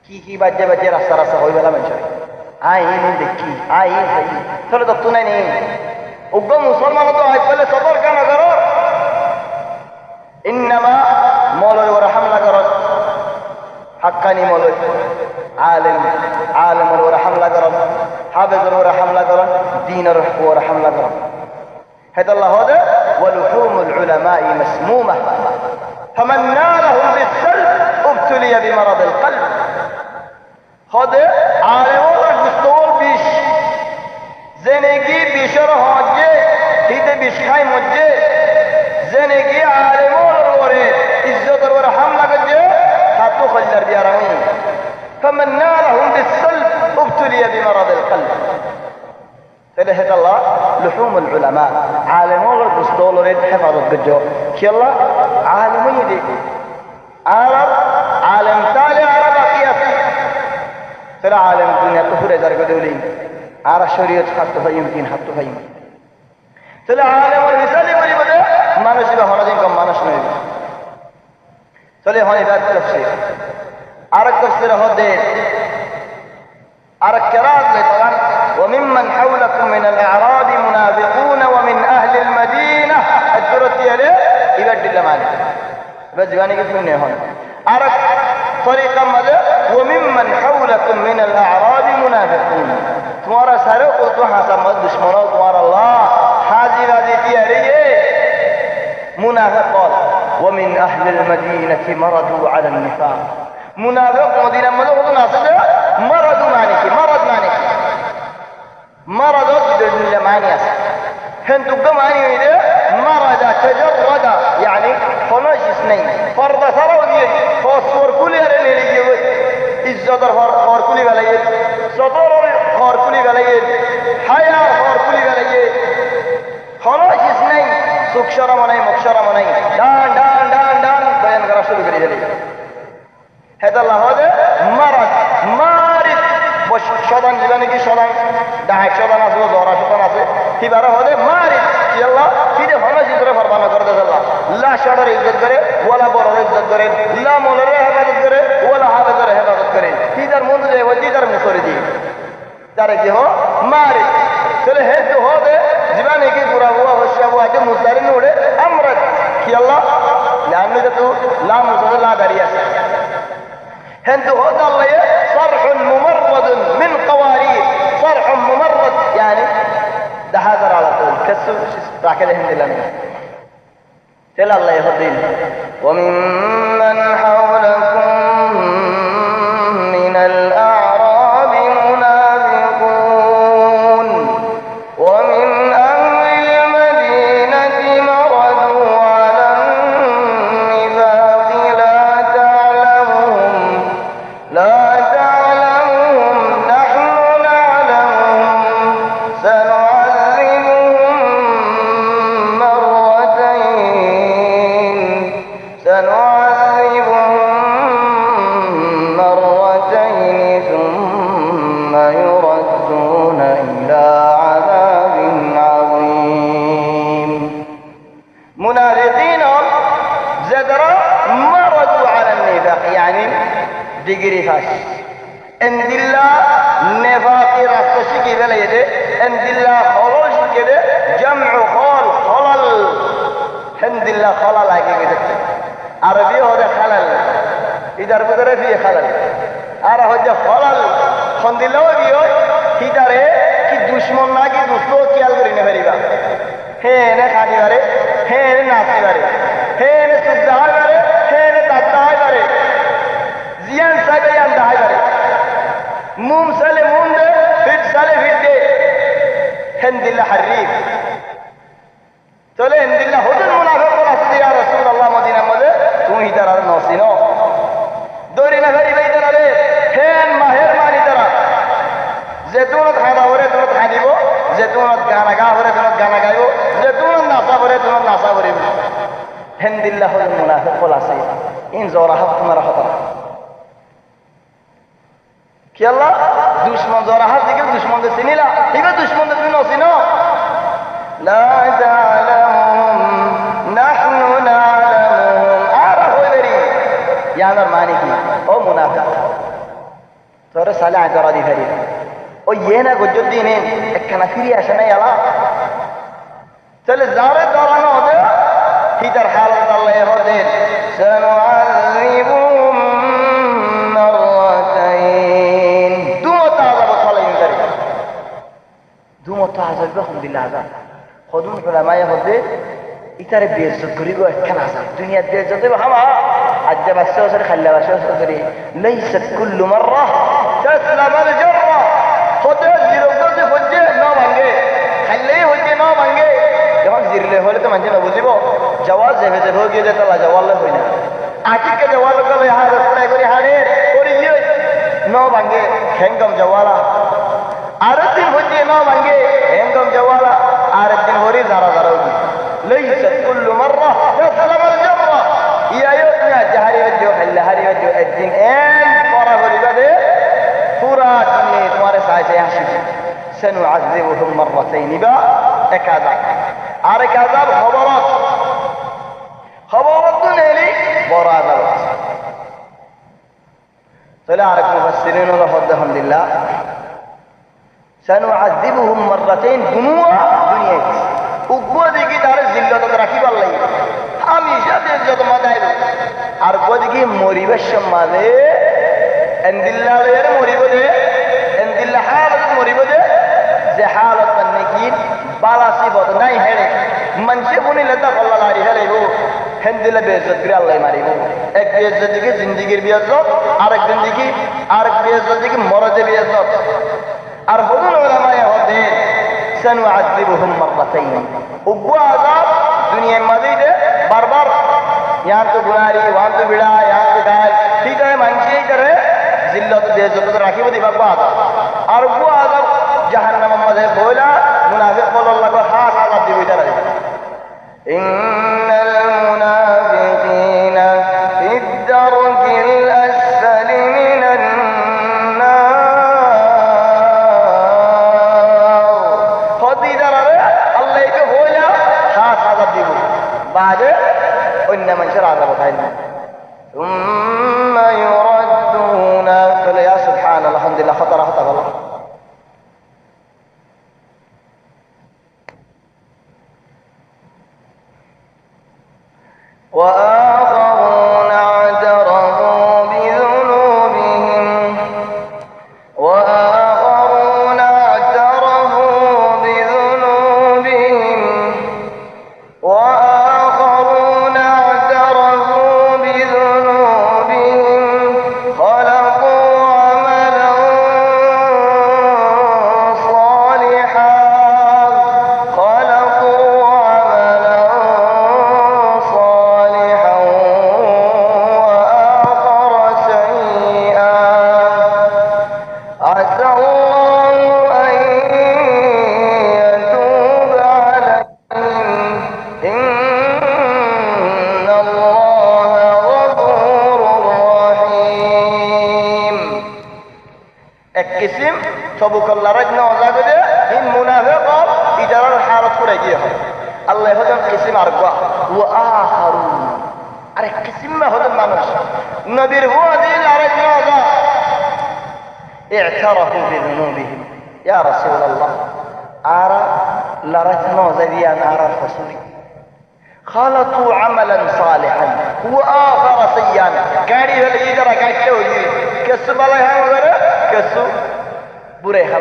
কি বাজে রাস্তা হয়ে গেল মানুষ আই দেখি আই তাহলে তো তুই নেই উগ্র মুসলমান তো আজ বলে সবর কেন করো ইন্নামা মৌলবী ওরা হামলা করো হাক্কানি মৌলবী আলেমের ওরা হামলা করো হাফেজের ওরা হামলা করো দ্বীনের ওরা হামলা করো هذا الله هذا ولحوم العلماء مسمومة فمن نالهم بالسلب ابتلي بمرض القلب هذا عالمون مستول بيش زنگی بیشتر حاجه هیده بیشخای مجه زنگی عالمون روره عزت روره حمله کنجه حتو خلر بیارمین فمن نالهم بالسلب ابتلي بمرض القلب فلهذا الله لحوم العلماء عالمون مستول ريد حفظت بجو كي الله عالمين دي عالم تالي عرب قياسي فلا عالم الدنيا كفر ذلك دولين আর শরীয়ত হাততে হয় দিন হাততে হয় তাহলে আলেমের মিসালি বলি বলে মানুষ বা হনাদিন কম মানুষ নয় তাহলে হয় বাদ করছে আরেক তফসির হদে আরেক কিরাত লে طبعا وممن حولكم من الاعراب منافقون ومن اهل المدينه الدرتي عليه يبدل مان بس جواني كيف من هون আরেক طريقه ماذا وممن حولكم من الاعراب منافقون तुम्हारा सारे को तो हासा मत दुश्मनों तुम्हारा अल्लाह हाजी वाजी तैयारी है मुनाफिक قال ومن اهل المدينه مرضوا على النفاق منافق مدينه مدو तो नासे مرضوا माने की مرض بدل माने আছে هندو كماني ده مرض تجرد يعني خلاص नहीं فرض سرو دي فوسفور كل يرني لي इज्जतर हर कुली गलाइए सतर हर कुली गलाइए हाया हर कुली गलाइए खलास इस नहीं सुक्षरा मनाई मुक्षरा मनाई डान डान डान डान बयान करा शुरू करी चली है तो अल्लाह दे मरद मारिद बस शदान जीवन की शदान डाक शदान आसे जोरा शदान आसे हिबारा होदे मारिद कि अल्लाह फिर हमें जितने फरमाना कर दे अल्लाह ला शदर इज्जत करे वाला बरर इज्जत करे ला मोलर हिफाजत करे वाला हाफिजर हिफाजत करे इधर मुंद दे वजीदर मुसरी दी तारे की हो मारिद चले है तो हो दे जीवन की पूरा हुआ होशिया हुआ के मुसरी नोड़े अमरत कि अल्लाह लाने तो ला मुसरी ला दरिया هندو هذا الله صرح ممرد من قوارير صرح ممرد يعني ده هذا على طول كسر راكده هند لنا تلا الله يهدين وممن حولكم من الأعراب منافقون ومن أهل المدينة مرضوا على النفاق لا تعلمهم نحن نعلمهم سنعذبهم مرتين ثم يردون إلى عذاب عظيم منافقين زدرا مرضوا على النفاق يعني ডিগ্রি ফাঁস এন্দিল্লা নেফাকি রাস্তা শিখে ফেলে দে এন্দিল্লা খলল শিখে দে জামউ খল খলাল হেন্দিল্লা খলাল আগে গেছে আরবি হলে খালাল ইদার ভিতরে ফি খালাল আর হচ্ছে খলাল খন্দিল্লাও দিও হিদারে কি দুশমন না কি দুষ্ট খেয়াল করে নে পারিবা হে নে খাদি বারে হে নে নাচি বারে হে নে সুদ্ধ হয় বারে হে নে দাত্তা হয় বারে জিয়ান সাইবে ইয়ান দাহাই বারে মুম সালে মুম দে ফিট সালে ফিট দে হেন্দিল্লা হারিফ চলে হেন্দিল্লা হুজুর মুনাফিক বলা আছে ইয়া রাসূলুল্লাহ মদিনা মধ্যে তুমি হিদার আর নসিনো দৌড়ি না ফেরি বাইতে না রে হেন মাহের মানি তারা যেতুনত খানা হরে তুনত খাই দিব যেতুনত গানা গা হরে তুনত গানা গাইব যেতুনত নাচা হরে তুনত নাচা করিব হেন্দিল্লা হুজুর মুনাফিক বলা আছে ইন জরাহাত তোমার হতা কি আল্লাহ দুশমন জরাহাত দিকে দুশমন দে চিনিলা এবার দুশমন দে তুমি নসিনো লা তাআলামুম নাহনু না'লামুম আর হইবেরি ইয়ানার মানে কি ও মুনাফিক তোরে সালে আজরা দি ফেরি ও ইয়েনা গজ্জুদ্দিন একখানা ফিরি আসে নাই আলা তাহলে যারে ধরানো হবে হিতার হালত আল্লাহ হতেন সানুআযিবুহুম মাররাতাইন দুমত আযাব খালাইন তারে দুমত আযাব আলহামদুলিল্লাহ আযাব হদুন উলামায়ে হদে ইতারে বেইজ্জত করিব একখান আযাব দুনিয়ার বেইজ্জত হবে হামা আজ্জা বাসে ওসর খাল্লা বাসে ওসর করি লাইসাত কুল্লু মাররা তাসলাম আল জাররা হতে জিরোতে হচ্ছে না ভাঙে খাইলেই হচ্ছে না ভাঙে যখন জিরলে হলে তো মানুষ না বুঝিব জওয়াজ যাবে যে ভোগিয়ে যেতে লাগে জওয়ালে হই না আকিকে জওয়াল কবে হার রাস্তায় করে হারে করি গিয়ে ন ভাঙে হেঙ্গম জওয়ালা আর দিন হচ্ছে ন ভাঙে হেঙ্গম জওয়ালা আর দিন হরি যারা যারা উঠি লাইসাত কুল্লু মাররা তাসলাম আল জাররা ইয়ায়ুতনা জাহারি ওয়াজু খাল্লা হারি ওয়াজু একদিন এন পরা করিবা দে পুরা দুনিয়া তোমারে সাইছে হাসি সানুআযিবুহুম মাররাতাইন বা এক আযাব আর এক আযাব খবরত নেলি বড় আযাব তাহলে আরেক মুফাসসিরিন হলো আলহামদুলিল্লাহ সানুআযিবুহুম মাররাতাইন দুনিয়া উগ্র দিকে তার জিল্লত রাখিবার লাগে আমি সাথে যত মাদাইব আর কোদিকে মরিবার সমাজে এন্দিল্লাহের মরিব দে এন্দিল্লাহ হালত মরিব দে যে হালত নাকি বালাসি বদ নাই হেরে মনসে বুনি লতা কল্লা লারি হেলাইব হেন্দিল্লাহ বেইজ্জত করে আল্লাহ মারিব এক বেইজ্জত দিকে জিন্দেগীর বেইজ্জত আরেক জিন্দেগি আরেক বেইজ্জত দিকে মরদে বেইজ্জত আর হুজুর উলামায়ে হদে সানুআযিবুহুম মাররাতাইন উগ্র আযাব দুনিয়ার মধ্যে বারবার यहाँ तो गुनारी वहां तो बिड़ा यहाँ तो गाय ठीक है मानसी करे जिल्लत बेइज्जत राखी वो दिमाग बात और वो आदम जहन्नम में बोला मुनाफिक बोल अल्लाह को खास आजाद दी इधर इन्नल मुनाफिकीना फिद्दरकिल अस्फली मिनन नार खुद इधर अल्लाह को बोला खास आजाद दी बाद অন্য মানুষের আযাব হয় না সুম্মা ইউরাদ্দুনা তাহলে ইয়া সুবহানাল্লাহ আলহামদুলিল্লাহ খতরা হতা বলো وآخرون اعترفوا بذنوبهم وآخرون اعترفوا بذنوبهم আল্লাহ হলেন কিসিম আর আখারুন আরেক কিসিম হলেন মানুষ নবীর হুয়াদিন আরেক নওজা اعترفوا بذنوبهم يا رسول الله أرى لرت نوزا نار الفصول خلطوا عملا صالحا وآخر سيئا كاري هالإجرة كاكتو كسب الله هذا كسب بريحة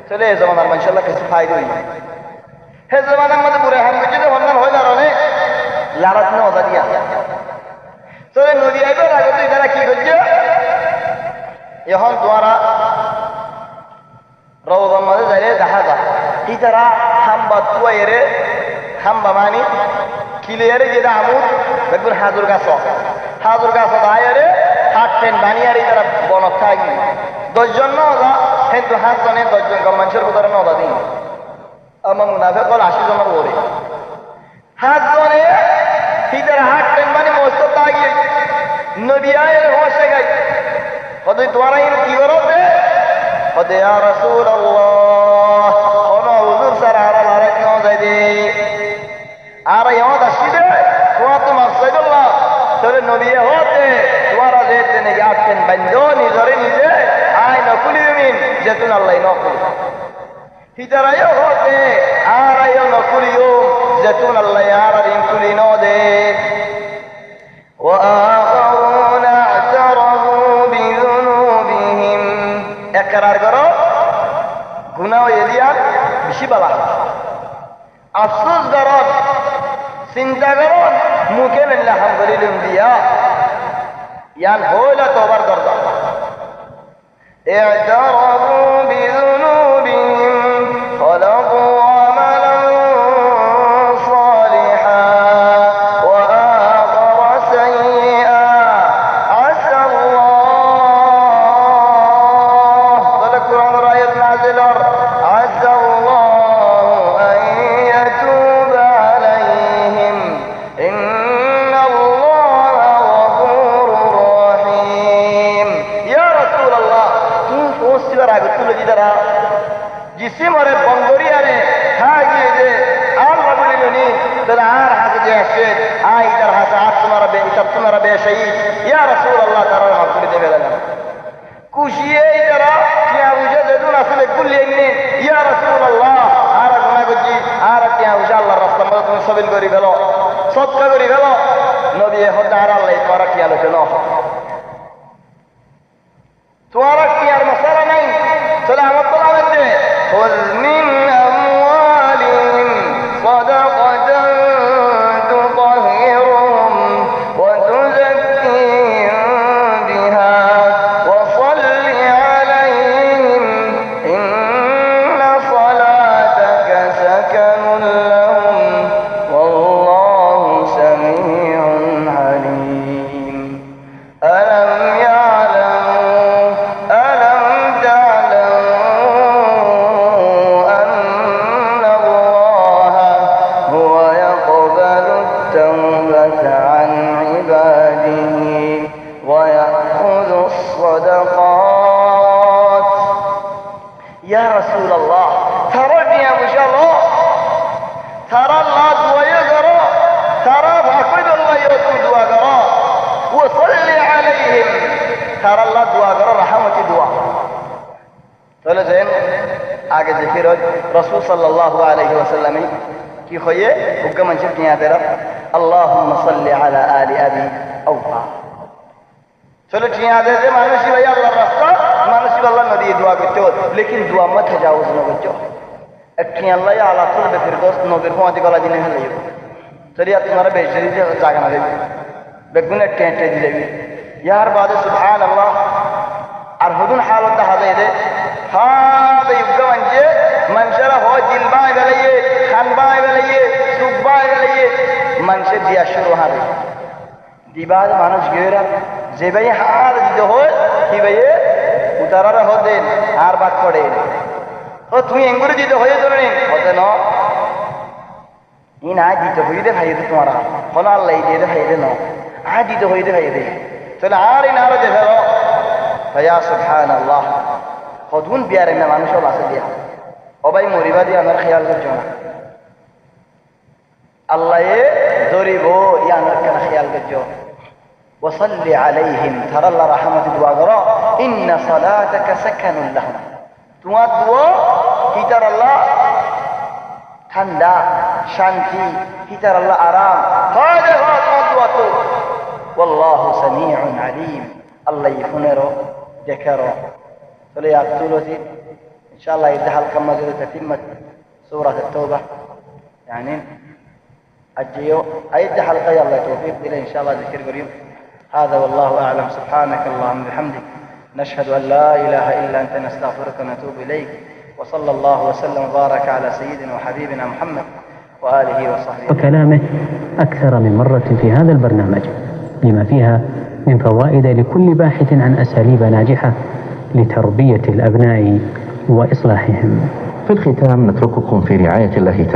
চলে জমানার মানশাল্লাহ কিছু ফায়দা হই হে জমানার মধ্যে পুরো হাম বুঝতে হন্নান হই না রে লারাত না ওদা দিয়া চলে নদী আইবে আগে তুই যারা কি করছে এখন তোমারা রওদার মধ্যে যাইলে দেখা যায় কি তারা হাম্বা তুয়াইরে হাম্বা মানি কিলিয়ারে যেটা আমুদ দেখুন হাজুর গাছ দায়েরে হাট টেন বানিয়ারে তারা বনত থাকি 10 জন না কিন্তু 7 জনে 10 জন মানুষের ভিতরে নদা দিই আমার মুনাফিক বল 80 জনের ওরে 7 জনে ভিতরে হাট টেন বানি মস্ত থাকি নবী আয়ের হোসে গাই কত তোরা কি করবে কত ইয়া রাসূলুল্লাহ কোন হুজুর সারা লারাত ন যাই দে আর ইয়াদ আসিদে তোরা তো মাসআল্লাহ তোরে নবী হতে তোরা যেতে নে যাচ্ছেন বন্ধ নিজরে নিজে আয় নকুলি মিন যেতুন আল্লাহ নকুল হিদারায় হতে আর আয় নকুলিও زيتون الله يارا ينكلينو دي وآخرون اعترفوا بذنوبهم اقرار کرو গুনাহ এদিয়া বেশি বলা আফসোস করো চিন্তা করো মুখে আলহামদুলিল্লাহ দিয়া ইয়ান হইলা তওবার দরকার اعترفوا بذنوبهم خلقوا عملا صالحا وآخر سيئا عسى الله القرآن الآية نازل عسى الله أن يتوب عليهم إن الله غفور رحيم يا رسول الله ওসিবার আগে তুলে দিদারা জিসিমরে বঙ্গরিয়ারে হাগিয়ে দে আল্লাহ বলিনি তাহলে আর হাতে যে আসে ইদার হাসা তোমারা বে শহীদ ইয়া রাসূলুল্লাহ তারা মাফ করে দেবে না খুশিয়ে ইদারা কিয়া বুঝে দেদুন আসলে কুলিয়ে ইয়া রাসূলুল্লাহ আর গুনাহ করছি আর কিয়া বুঝে আল্লাহর রাস্তা মধ্যে তুমি সবিল করি ফেলো সদকা করি ফেলো নবী হতে আর আল্লাহ তোমারা কি আলোচনা তোমারা কি আর মশলা নাই চলে আমার তো লাগবে خذ من أموالهم صدقة تطهرهم وتزكيهم بها وصل عليهم إن صلاتك سكن لهم والله سميع عليم ألم يعلموا ألم تعلموا أن الله هو يقبل التوبة عن عباده ويأخذ الصدقات يا رسول الله ترى يا مشالله ترى الله دعاء يقرأ ترى فأقبل الله يوتي دعاء قرأ وصل عليهم ترى الله دعاء قرأ رحمة دعاء তাহলে যেন আগে জিকির রাসূল সাল্লাল্লাহু আলাইহি ওয়াসাল্লাম কি হয়ে হুকুম মানুষের কি আদেরা আল্লাহুম্মা সাল্লি আলা আলি আবি আওফা চলো ঠিক আছে যে মানুষই ভাই আল্লাহর রাস্তা মানুষই আল্লাহ নবী দোয়া করতে লেকিন দোয়া মত তাজাউজ না করছো একটি আল্লাহ আলা তুলবে ফিরদৌস নবীর কোয়াতি গলা দিনে হলে চলিয়া তোমারা বেশি যে জায়গা না দেবে বেগুন টেন্টে দিলে ইয়ার বাদে সুবহানাল্লাহ আর হুদুন হালত হাজাই দে هذا يبقى منجي منشرة هو دل باي بليه خان باي بليه سوق باي بليه منشر دي أشرو هذا دي بعد مانوش غيره زي بيه هذا دي دهول دي بيه উতারারা হতেন আর বাদ পড়ে ও তুমি এঙ্গুরি দিতে হয়ে ধরে হতে ন ইন আজ দিতে হইতে ভাই দে তোমারা হল আল্লাহ দিয়ে ভাই দে ন আজ দিতে হইতে ভাই দে তাহলে আর ইন আরো দেখো ইয়া সুবহানাল্লাহ হদুন বিয়ারে না মানুষ সব আছে দিয়া অবাই মরিবা দিয়ে আমার খেয়াল করছো না আল্লাহ এ দরিব ইয়া আমার কেন খেয়াল করছো ওয়াসাল্লি আলাইহিম তারা আল্লাহ রহমত দোয়া করো ইন্না সালাতাকা সাকানুন লাহুম তোমার দোয়া হিতার আল্লাহ ঠান্ডা শান্তি হিতার আল্লাহ আরাম হাজে হাত দোয়া তো والله سميع عليم الله يفنرو ذكرو فلي أقتلوتي إن شاء الله يدها الكم تتمة سورة التوبة يعني أجيو أيدها حلقة الله توفيق إلى إن شاء الله ذكر قريب هذا والله أعلم سبحانك اللهم وبحمدك نشهد أن لا إله إلا أنت نستغفرك ونتوب إليك وصلى الله وسلم وبارك على سيدنا وحبيبنا محمد وآله وصحبه وكلامه أكثر من مرة في هذا البرنامج لما فيها من فوائد لكل باحث عن أساليب ناجحة لتربية الأبناء وإصلاحهم. في الختام نترككم في رعاية الله تعالى.